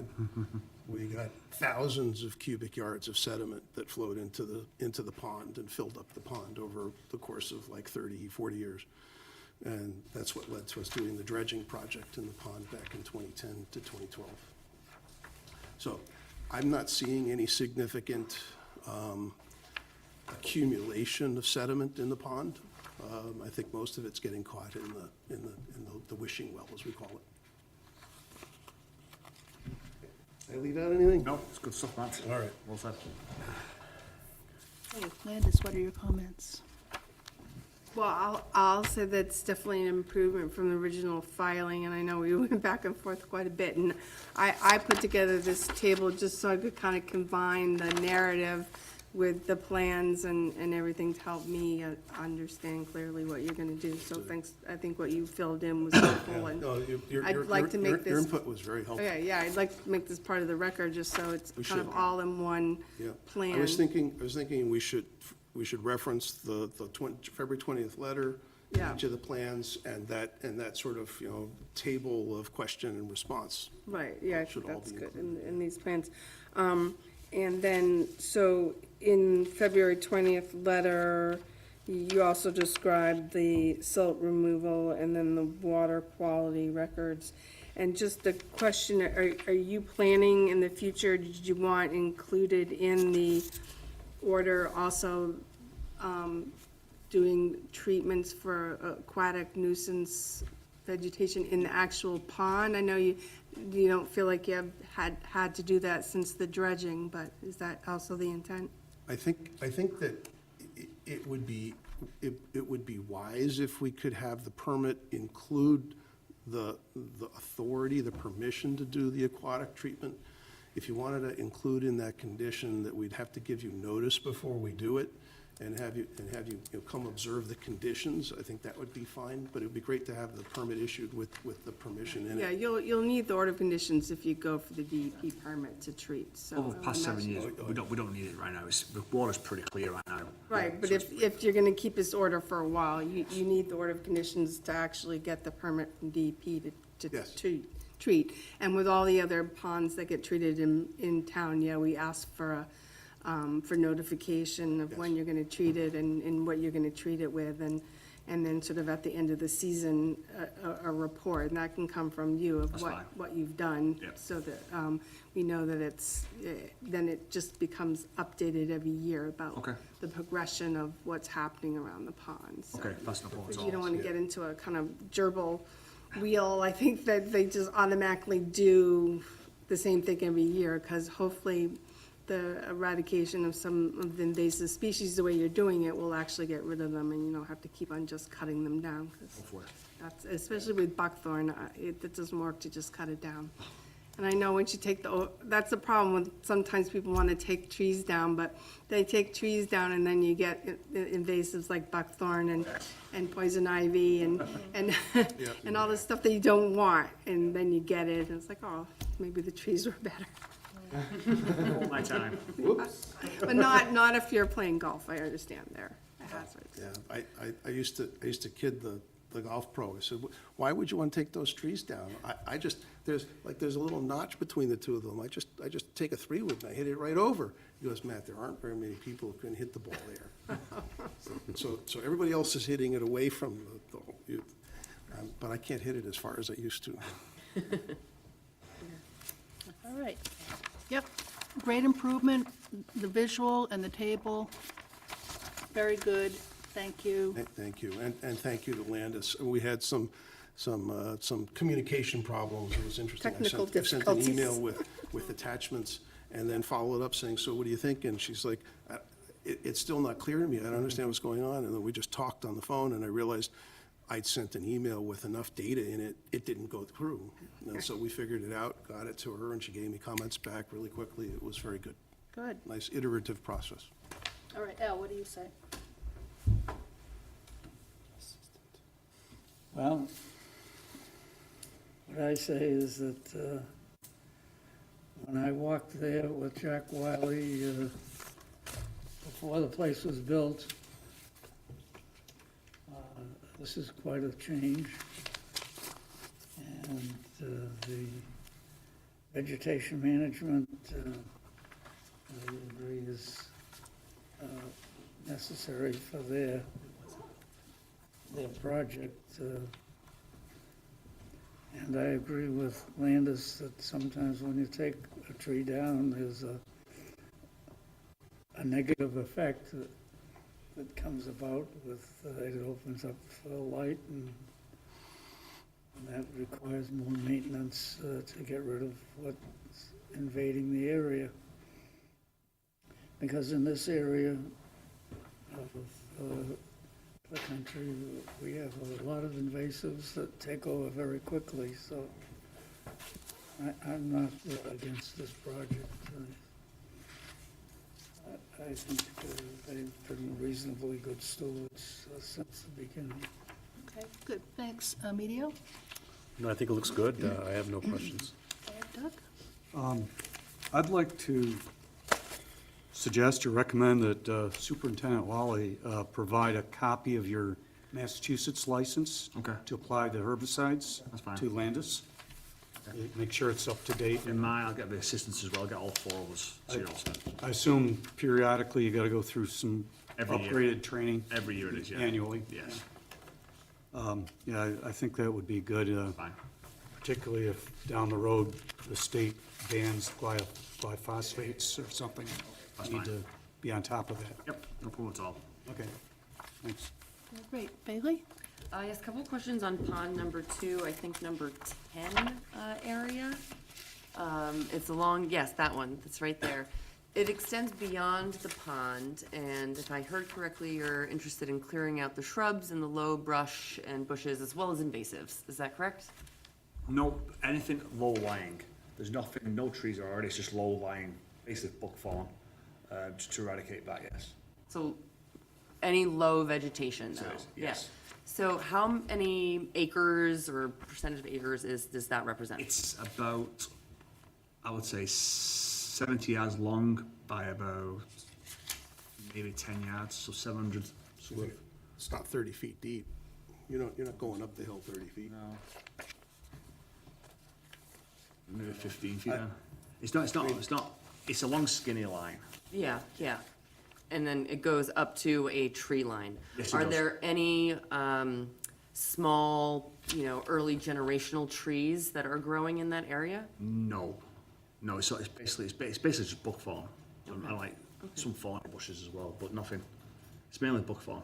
thousands of cubic yards of sediment that flowed into the pond and filled up the pond over the course of like 30, 40 years. And that's what led to us doing the dredging project in the pond back in 2010 to 2012. So I'm not seeing any significant accumulation of sediment in the pond. I think most of it's getting caught in the wishing well, as we call it. Did I leave out anything? No, it's good stuff, Matt. All right. Well said. Hey, Landis, what are your comments? Well, I'll say that's definitely an improvement from the original filing, and I know we went back and forth quite a bit. And I put together this table just so I could kind of combine the narrative with the plans and everything to help me understand clearly what you're gonna do. So thanks, I think what you filled in was helpful, and No, I'd like to make your this, input was very helpful. okay, yeah, I'd like to make this part of the record, just so it's We kind of should. all in one Yeah. plan. I was thinking we should reference the February 20th letter, Yeah. each of the plans, and that sort of, table of question and response. Right, yeah, I Should think all that's be good included. in these plans. And then, so in February 20th letter, you also described the silt removal and then the water quality records. And just the question, are you planning in the future, did you want included in the order also doing treatments for aquatic nuisance vegetation in the actual pond? I know you don't feel like you have had to do that since the dredging, but is that also the intent? I think that it would be wise if we could have the permit include the authority, the permission to do the aquatic treatment. If you wanted to include in that condition that we'd have to give you notice before we do it and have you come observe the conditions, I think that would be fine, but it'd be great to have the permit issued with the permission in Yeah, it. you'll need the order of conditions if you go for the DEP permit to treat, so. Over the past 7 years, Oh, we don't need it right now. The water's pretty clear right now. Right, but if you're gonna keep this order for a while, you need the order of conditions to actually get the permit from DEP Yes. to treat. And with all the other ponds that get treated in town, yeah, we ask for notification of when Yes. you're gonna treat it and what you're gonna treat it with, and then sort of at the end of the season, a report, and that can come from you of That's fine. what you've done. Yep. So that, we know that it's, then it just becomes updated every year about Okay. the progression of what's happening around the pond, so. Okay, that's no problem at Because all. you don't wanna get into a kind of gerbil wheel, I think that they just automatically do the same thing every year, because hopefully the eradication of some of the invasive species, the way you're doing it, will actually get rid of them, and you don't have to keep on just cutting them down, 'cause Hopefully. that's, especially with buckthorn, it doesn't work to just cut it down. And I know once you take that's the problem with, sometimes people wanna take trees down, but they take trees down and then you get invasives like buckthorn and poison ivy and and all this stuff that you don't want, and then you get it, and it's like, oh, maybe the trees were better. All my time. But not if you're playing golf, I understand they're a hazard. Yeah, I used to kid the golf pro. I said, why would you want to take those trees down? I just, there's a little notch between the two of them. I just take a 3-wood and I hit it right over. He goes, Matt, there aren't very many people who can hit the ball there. So everybody else is hitting it away from but I can't hit it as far as I used to. All right. Yep, great improvement, the visual and the table, very good, thank you. Thank you, and thank you to Landis. We had some communication problems. It was interesting. Technical I sent an difficulties. email with attachments and then followed up saying, so what do you think? And she's like, it's still not clear to me. I don't understand what's going on. And then we just talked on the phone and I realized I'd sent an email with enough data in it, it didn't go through. And so we figured it out, got it to her, and she gave me comments back really quickly. It was very good. Good. Nice iterative process. All right, Al, what do you say? Well, what I say is that when I walked there with Jack Wiley before the place was built, this is quite a change. And And the vegetation management, I agree is necessary for their project. And I agree with Landis that sometimes when you take a tree down, there's a negative effect that comes about with, it opens up for light, and that requires more maintenance to get rid of what's invading the area. Because in this area of the country, we have a lot of invasives that take over very quickly, so I'm not against this project. I think they've been reasonably good stewards since the beginning. Okay, good, thanks. Emilio? No, I think it looks good. I have no questions. Okay, Doug? I'd like to suggest or recommend that Superintendent Lally provide a copy of your Massachusetts license Okay. to apply the herbicides That's fine. to Landis. Make sure it's up to date. In mine, I'll get the assistants as well, get all four of us, so you're all set. I assume periodically you got to go through some Every year. upgraded training Every year it is, yeah. annually. Yes, Yeah, I think that would be good, fine. particularly if down the road the state bans glyphosates or something. That's You need fine. to be on top of that. Yep, no problem at all. Okay, thanks. Great. Bailey? Yes, a couple questions on pond number 2, I think number 10 area. It's along, yes, that one, that's right there. It extends beyond the pond, and if I heard correctly, you're interested in clearing out the shrubs and the low brush and bushes as well as invasives. Is that correct? No, anything low lying. There's nothing, no trees are already, it's just low lying, basically buckthorn, just to eradicate that, yes. So any low vegetation So though? it's- yes. Yeah. So how many acres or percentage of acres does that represent? It's about, I would say, 70 yards long by about maybe 10 yards, so 700 sort of. It's not 30 feet deep. You're not going up the hill 30 feet. No. Maybe 15 feet. It's a long skinny line. Yeah, yeah. And then it goes up to a tree line. Yes, it Are does. there any small, early generational trees that are growing in that area? No, it's basically just buckthorn, and like some thorny bushes as well, but nothing. It's mainly buckthorn.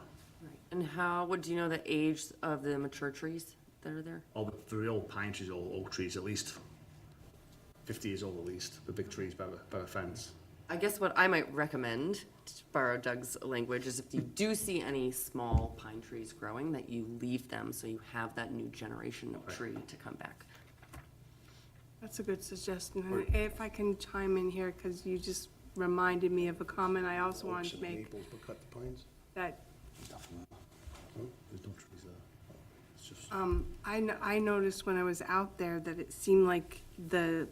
And what do you know the age of the mature trees that are there? All the real pine trees, all oak trees, at least 50 years old at least. The big trees by the fence. I guess what I might recommend, to borrow Doug's language, is if you do see any small pine trees growing, that you leave them so you have that new generation of tree to come back. That's a good suggestion. And if I can chime in here, because you just reminded me of a comment I also wanted to make, Maples, but cut the pines. that There's no trees there. It's just. I noticed when I was out there that it seemed like the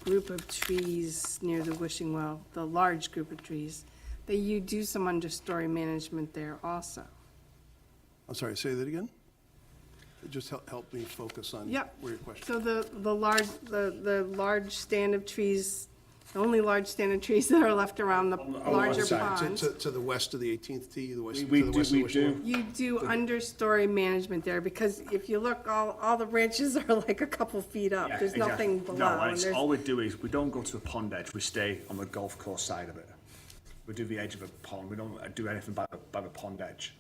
group of trees near the wishing well, the large group of trees, that you do some understory management there also. I'm sorry, say that again? It just helped me focus on Yep. where your question. So the large stand of trees, the only large stand of trees that are left around the larger pond. To the west of the 18th tee, the west, to We the west of do. Wishing Well? You do understory management there, because if you look, all the branches are like a couple feet up. Yeah, There's exactly. nothing below. No, and there's- all we do is, we don't go to the pond edge, we stay on the golf course side of it. We do the edge of the pond, we don't do anything by the pond edge.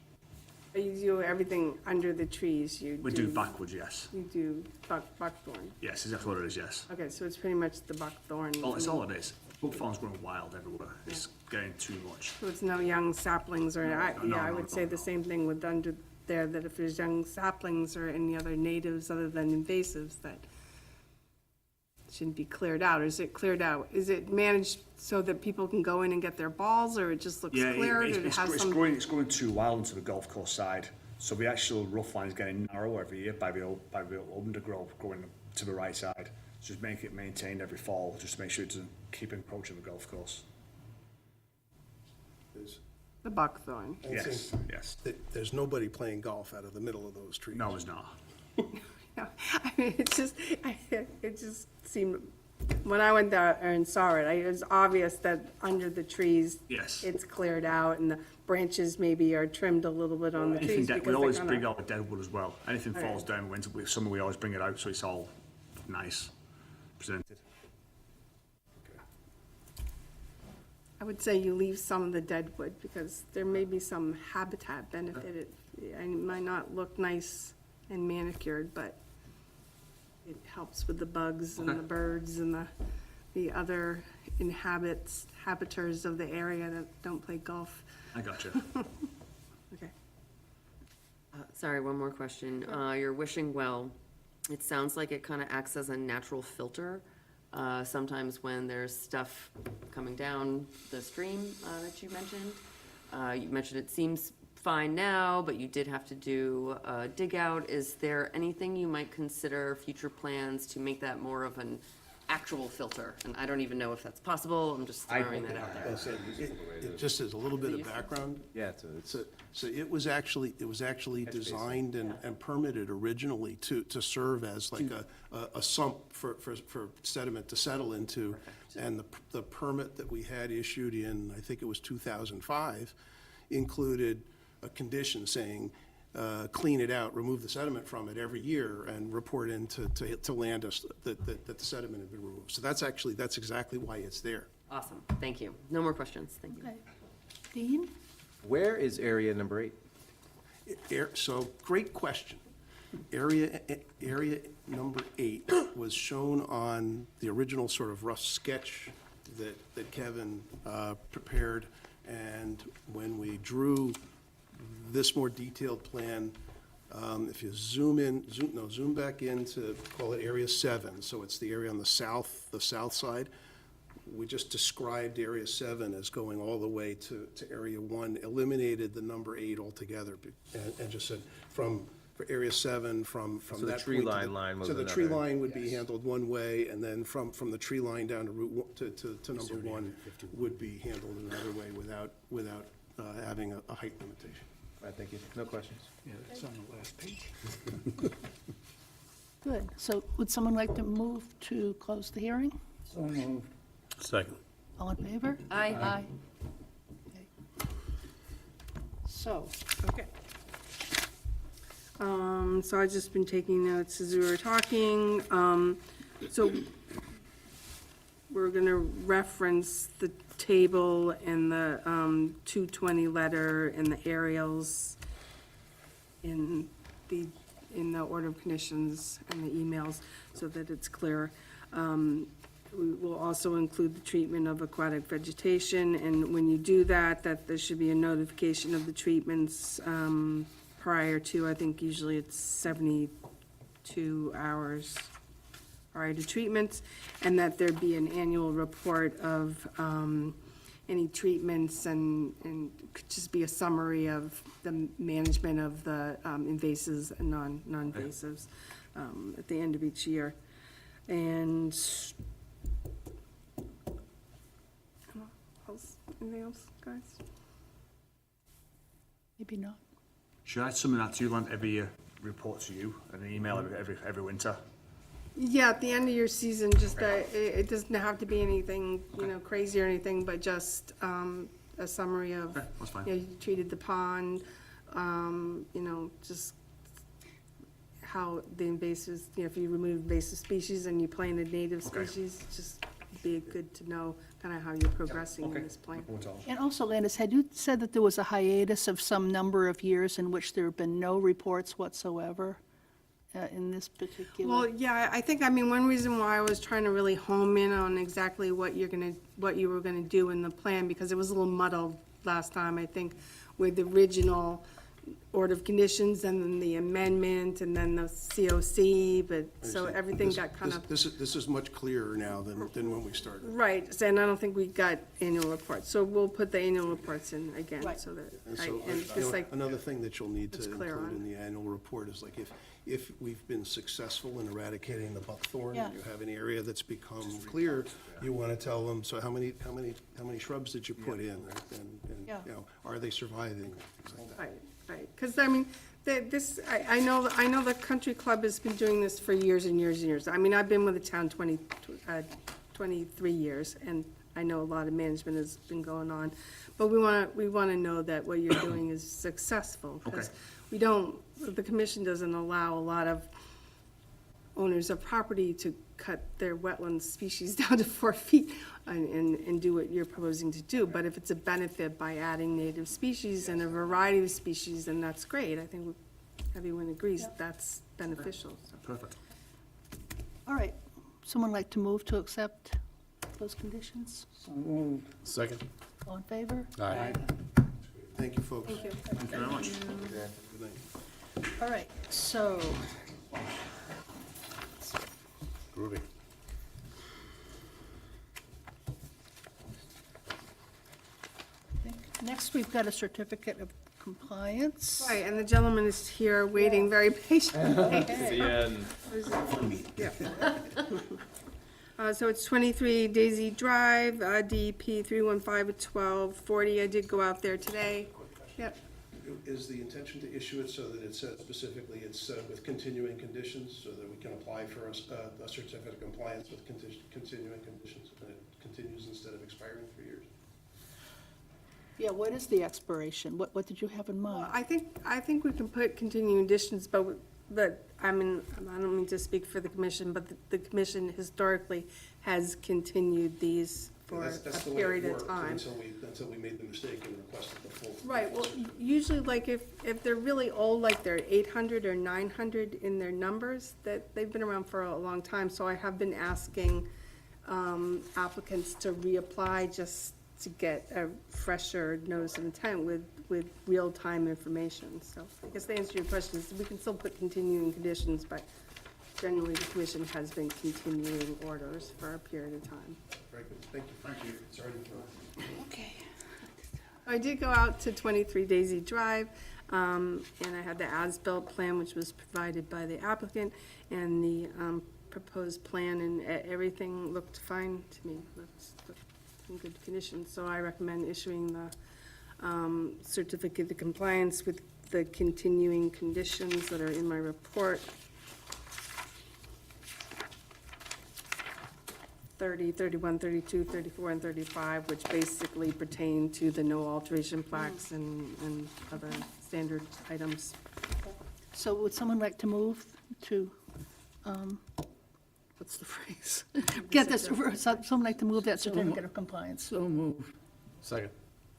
You do everything under the trees, We do backwards, yes. You do buckthorn. Yes, exactly what it is, yes. Okay, so it's pretty much the buckthorn. It's all it is. Buckthorn's growing wild everywhere. It's getting too much. So it's no young saplings or, no, I no, would say no. the same thing with under there, that if there's young saplings or any other natives other than invasives, that shouldn't be cleared out. Or is it cleared out? Is it managed so that people can go in and get their balls, or it just looks Yeah, cleared? Or it it's has some? growing too wild into the golf course side. So the actual rough line is getting narrow every year by the undergrowth growing to the right side. Just make it maintained every fall, just to make sure it doesn't keep encroaching the golf course. The buckthorn. Yes, yes. There's nobody playing golf out of the middle of those trees. No, it's not. know, I mean, it just seemed, when I went there and saw it, it was obvious that under the trees. Yes. It's cleared out and the branches maybe are trimmed a little bit on the Anything trees. that, we because always they're bring kinda- out the dead wood as well. Anything falls down, winter, summer, we always bring it out, so it's all nice presented. I would say you leave some of the dead wood because there may be some habitat benefit. It might not look nice and manicured, but it helps with the bugs and the birds and the other habiters of the area that don't play golf. I got you. Okay. Sorry, one more question. Your wishing well, it sounds like it kind of acts as a natural filter. Sometimes when there's stuff coming down the stream that you mentioned it seems fine now, but you did have to do a dig out. Is there anything you might consider future plans to make that more of an actual filter? And I don't even know if that's possible. I'm just throwing that out there. Just as a little bit of background. Yeah, So it was actually designed and permitted originally to serve as like a sump for sediment to settle into. And the permit that we had issued in, I think it was 2005, included a condition saying, clean it out, remove the sediment from it every year, and report in to land us that the sediment had been removed. So that's exactly why it's there. Awesome, thank you. No more questions, thank you. Okay. Dean? Where is area number 8? So, great question. Area number 8 was shown on the original sort of rough sketch that Kevin prepared. And when we drew this more detailed plan, if you zoom back in to call it Area 7, so it's the area on the south side. We just described Area 7 as going all the way to Area 1, eliminated the number 8 altogether, and just said for Area 7, from So the that tree point to line was So the tree another- line would be handled one way, and then from the tree line down to Route 1, to number 1 would be handled another way without having a height limitation. All right, thank you. No questions. Yeah, it's on the last page. Good. So would someone like to move to close the hearing? So moved. Second. All in favor? Aye. Aye. Okay. So, Okay. So I've just been taking notes as we were talking. So we're gonna reference the table and the 220 letter and the aerials in the order of conditions and the emails so that it's clear. We will also include the treatment of aquatic vegetation, and when you do that there should be a notification of the treatments prior to, I think usually it's 72 hours prior to treatments, and that there be an annual report of any treatments and could just be a summary of the management of the invasives and non-invasives at the end of each year. And anything else, guys? maybe not. Should I summon that to you, Len, every year, report to you, and an email every winter? Yeah, at the end of your season, just, it doesn't have to be anything, crazy or anything, but just, a summary of, Okay, that's fine. you treated the pond, just how the invasives, if you remove invasive species and you planted native Okay. species, just be good to know kind of how you're progressing in this plan. No problem at all. And also, Landis, had you said that there was a hiatus of some number of years in which there have been no reports whatsoever in this particular? Well, yeah, I think, one reason why I was trying to really home in on exactly what you were gonna do in the plan, because it was a little muddled last time, I think, with the original order of conditions and then the amendment and then the COC, but, so everything got kind of. This is much clearer now than when we started. Right, and I don't think we got annual reports, so we'll put the annual reports in again, Right. so that, And so, just like, another thing that you'll need to it's clear include on. in the annual report is like if we've been successful in eradicating the buckthorn, Yeah. and you have an area that's become clear, you want to tell them, so how many shrubs did you put in? And, Yeah. are they surviving? Things like that. right, because, I know the country club has been doing this for years and years and years. I mean, I've been with the town 23 years, and I know a lot of management has been going on. But we want to know that what you're doing is successful. Because the commission doesn't allow a lot of owners of property to cut their wetland species down to 4 feet and do what you're proposing to do. But if it's a benefit by adding native species and a variety of species, then that's great. I think everyone agrees that's beneficial, so. Perfect. All right, someone like to move to accept those conditions? So moved. Second. All in favor? Aye. Thank you, folks. Thank you. Thank you very much. All right, so, Groovy. next we've got a certificate of compliance. Right, and the gentleman is here waiting very patiently. See ya in Yeah. So it's 23 Daisy Drive, DEP 315-1240. I did go out there today. Yep. Is the intention to issue it so that it says specifically it's with continuing conditions, so that we can apply for a certificate of compliance with continuing conditions, and it continues instead of expiring 3 years? Yeah, what is the expiration? What did you have in mind? I think we can put continuing conditions, but I mean, I don't mean to speak for the commission, but the commission historically has continued these for That's a the way it period of worked time. Until we made the mistake and requested the full. Right, well, usually like if they're really old, like they're 800 or 900 in their numbers, that they've been around for a long time, so I have been asking applicants to reapply just to get a fresher notice of intent with real-time information. So I guess the answer to your question is we can still put continuing conditions, but generally the commission has been continuing orders for a period of time. Very good, thank you. Thank you. Sorry to interrupt. Okay. I did go out to 23 Daisy Drive, and I had the as-built plan, which was provided by the applicant, and the proposed plan, and everything looked fine to me, looked in good condition. So I recommend issuing the certificate of compliance with the continuing conditions that are in my report. 30, 31, 32, 34, and 35, which basically pertain to the no alteration plaques and other standard items. So would someone like to move to, what's the phrase? Get this, someone like to move that certificate of compliance? So moved. Second.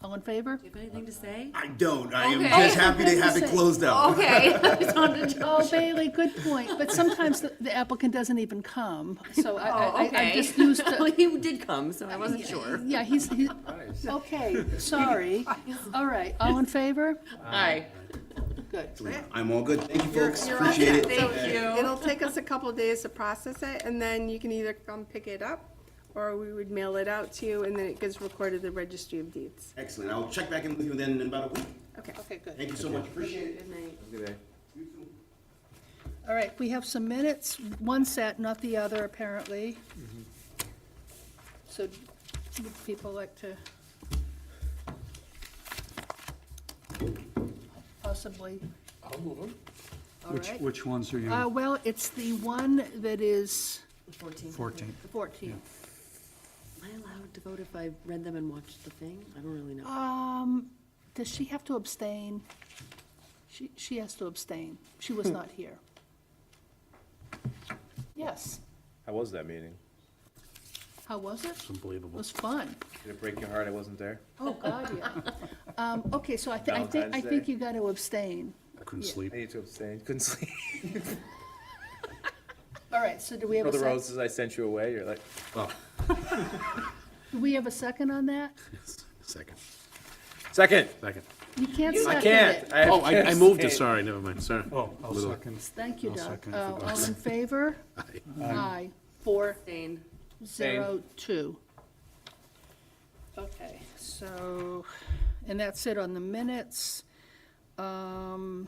All in favor? Do you have anything to say? I don't. I am Okay. just happy to have it closed out. Okay. I just wanted to- Oh, Bailey, good point, but sometimes the applicant doesn't even come, so Oh, I'm okay. just used Well, to. he did come, so I wasn't sure. Yeah, he's, okay, sorry. All right, all in favor? Aye. Good. I'm all good. Thank you, folks. You're all Appreciate it. set. Thank you. It'll take us a couple of days to process it, and then you can either come pick it up, or we would mail it out to you, and then it gets recorded at the Registry of Deeds. Excellent. I'll check back in with you then in about a week. Okay. Okay, good. Thank you so much. Appreciate it. Good night. Good day. All right, we have some minutes, one set, not the other, apparently. So would people like to possibly, I'll move them. all right? Which ones are you? Well, it's the one that is 14. 14. the 14th. Am I allowed to vote if I read them and watched the thing? I don't really know. Does she have to abstain? She has to abstain. She was not here. Yes. How was that meeting? How was it? It's unbelievable. It was fun. Did it break your heart I wasn't there? Oh, God, yeah. Okay, so I think Valentine's Day? you got to abstain. I couldn't Yeah. sleep. I need to abstain. Couldn't sleep. All right, so do we have For a the second? roses I sent you away, you're like, Oh, Do we have a second on that? second. second. Second. You can't second I it. can't. have Oh, to I moved it, abstain. sorry, never mind, sorry. Oh, I'll Little- second. Thank you, I'll Doug. second, I forgot. All in favor? Aye. Aye. 4, Abstain. 0, 2. Okay, so, and that's it on the minutes. You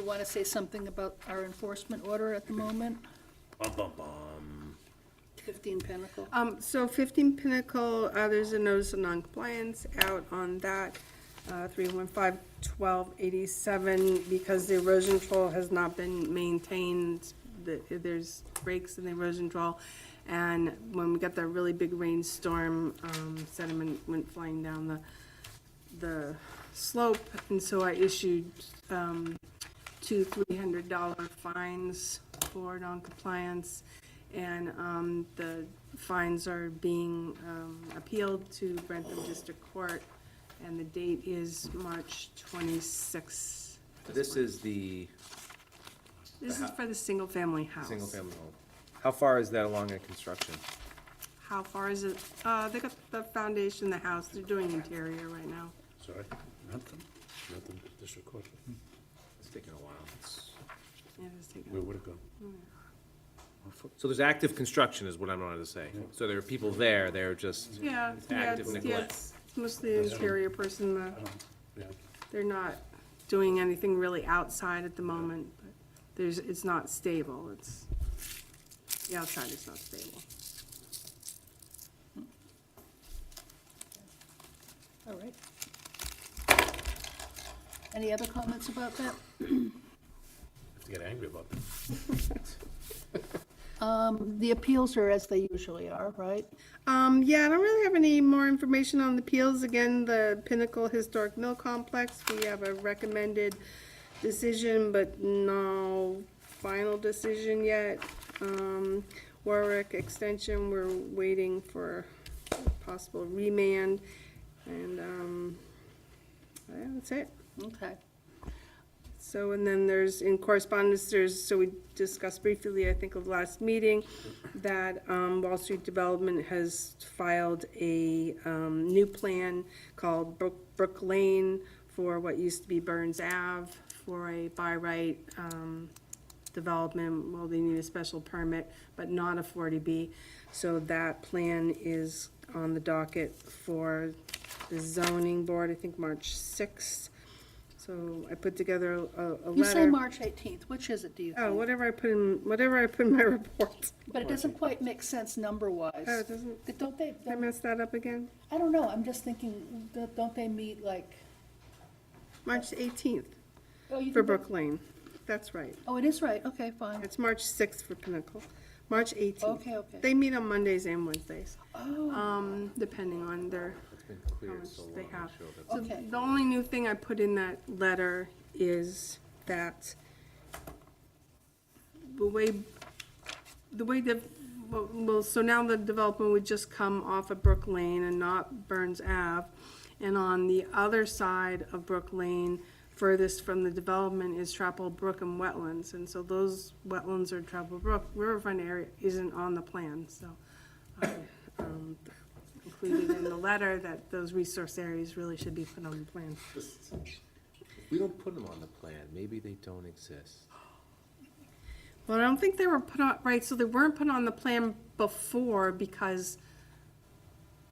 want to say something about our enforcement order at the moment? Bum, bum, bum. 15 Pinnacle. So 15 Pinnacle, there's a notice of noncompliance out on that. 315-1287, because the erosion control has not been maintained. There's breaks in the erosion control, and when we got that really big rainstorm, sediment went flying down the slope, and so I issued two $300 fines for noncompliance, and the fines are being appealed to Grantham District Court, and the date is March 26th. This is the This is for the single-family house. single-family home. How far is that along in construction? How far is it? They got the foundation, the house, they're doing interior right now. Sorry, nothing, District Court. It's taking a while. Yeah, it's taking- Where would it go? So there's active construction is what I'm trying to say. So there are people there, they're just, Yeah, active it's neglect. it's mostly the interior person, Yeah. they're not doing anything really outside at the moment, but it's not stable, the outside is not stable. All right. Any other comments about that? Have to get angry about that. The appeals are as they usually are, right? Yeah, I don't really have any more information on the appeals. Again, the Pinnacle Historic Mill Complex, we have a recommended decision, but no final decision yet. Warwick Extension, we're waiting for possible remand, and, yeah, that's it. Okay. So, and then there's, in correspondence, so we discussed briefly, I think, of the last meeting, that Wall Street Development has filed a new plan called Brook Lane for what used to be Burns Ave, for a by right development. Well, they need a special permit, but not a 40B. So that plan is on the docket for the zoning board, I think March 6th. So I put together a letter. You say March 18th, which is it, do you Oh, think? whatever I put in my report. But it doesn't quite make sense number-wise. Oh, it doesn't, Don't they, did I mess that up again? I don't know, I'm just thinking, don't they meet like? March 18th Oh, you for think that- Brook Lane. That's right. Oh, it is right, okay, fine. It's March 6th for Pinnacle. March 18th. Okay. They meet on Mondays and Wednesdays, Oh, depending on their, it's been cleared so long. they I'm have. sure that's- So Okay. the only new thing I put in that letter is that the way well, so now the development would just come off of Brook Lane and not Burns Ave. And on the other side of Brook Lane, furthest from the development, is Chapel Brook and wetlands. And so those wetlands or Chapel Brook riverfront area isn't on the plan, so I included in the letter that those resource areas really should be put on the plan. If we don't put them on the plan, maybe they don't exist. Well, I don't think they were put on, right, so they weren't put on the plan before because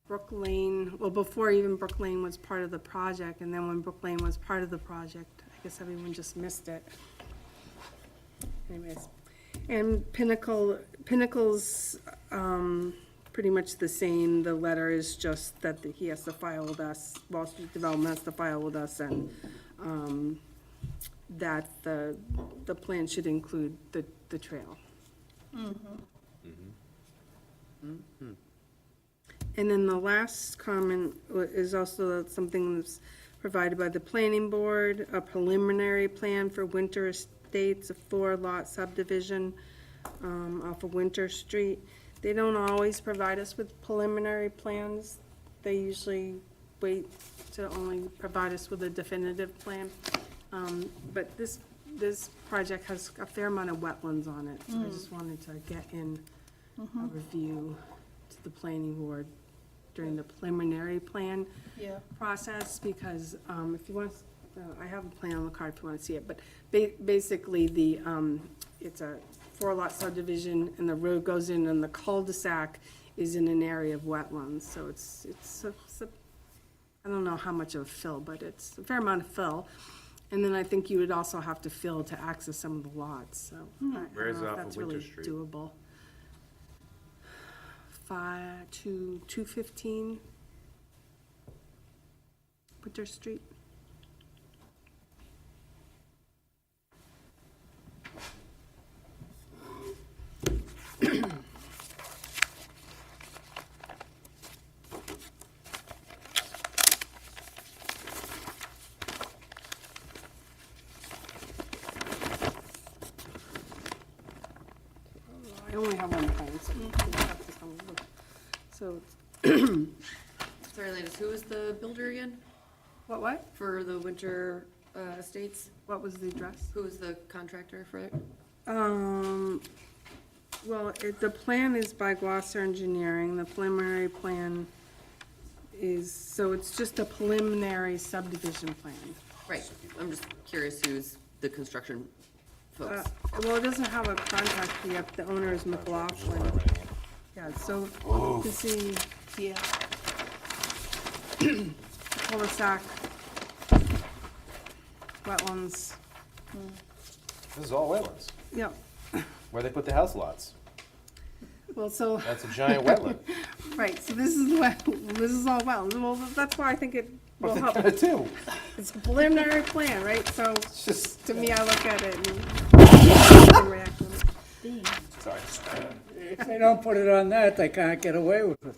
Brook Lane, well, before even Brook Lane was part of the project, and then when Brook Lane was part of the project, I guess everyone just missed it. Anyways, and Pinnacle's, pretty much the same. The letter is just that he has to file with us, Wall Street Development has to file with us, and, that the plan should include the trail. And then the last comment is also something that's provided by the planning board, a preliminary plan for Winter Estates, a 4-lot subdivision off of Winter Street. They don't always provide us with preliminary plans. They usually wait to only provide us with a definitive plan. But this project has a fair amount of wetlands on it, so I just wanted to get in a review to the planning board during the preliminary plan yeah. process, because if you want, I have a plan on the card if you want to see it, but basically it's a 4-lot subdivision, and the road goes in, and the cul-de-sac is in an area of wetlands, so it's I don't know how much of a fill, but it's a fair amount of fill. And then I think you would also have to fill to access some of the lots, so I Where is don't know it if off of that's Winter really Street? doable. 215 Winter Street. only have one plan, so. we'll have to come and look. So, Sorry, Landis, who was the builder again what? for the winter estates? What was the address? Who was the contractor for it? Well, the plan is by Gloucester Engineering, the preliminary plan is, so it's just a preliminary subdivision plan. Right, I'm just curious who's the construction folks. Well, it doesn't have a contractor yet, the owner is McLaughlin. Yeah, so, you see, Yeah. cul-de-sac, wetlands, This is all wetlands. yeah, Where they put the house lots. well, so, That's a giant wetland. right, so this is this is all wetlands, well, that's why I think it will What help. they gotta do? It's a preliminary plan, right, so, It's just, to me, I look at it and react on it. sorry. If they don't put it on that, they can't get away with it.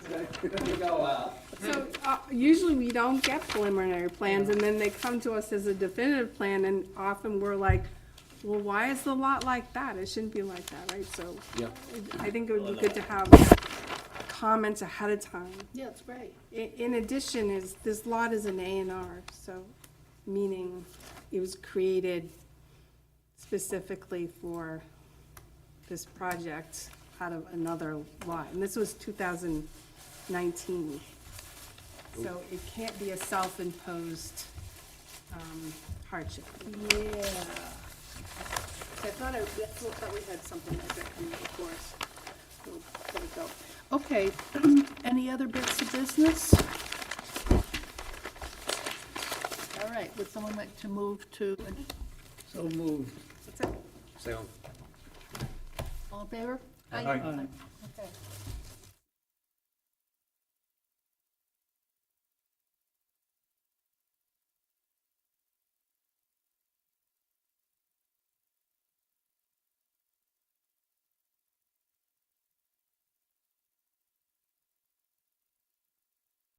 So, usually we don't get preliminary plans, and then they come to us as a definitive plan, and often we're like, well, why is the lot like that? It shouldn't be like that, right? So, I think it would be good to have comments ahead of time. Yeah, it's great. In addition, this lot is an A&R, so, meaning it was created specifically for this project out of another lot, and this was 2019. So it can't be a self-imposed hardship. Yeah. I thought we had something like that coming before us. We'll let it go. Okay, any other bits of business? All right, would someone like to move to, So moved. That's it. Say on. all in favor? Aye.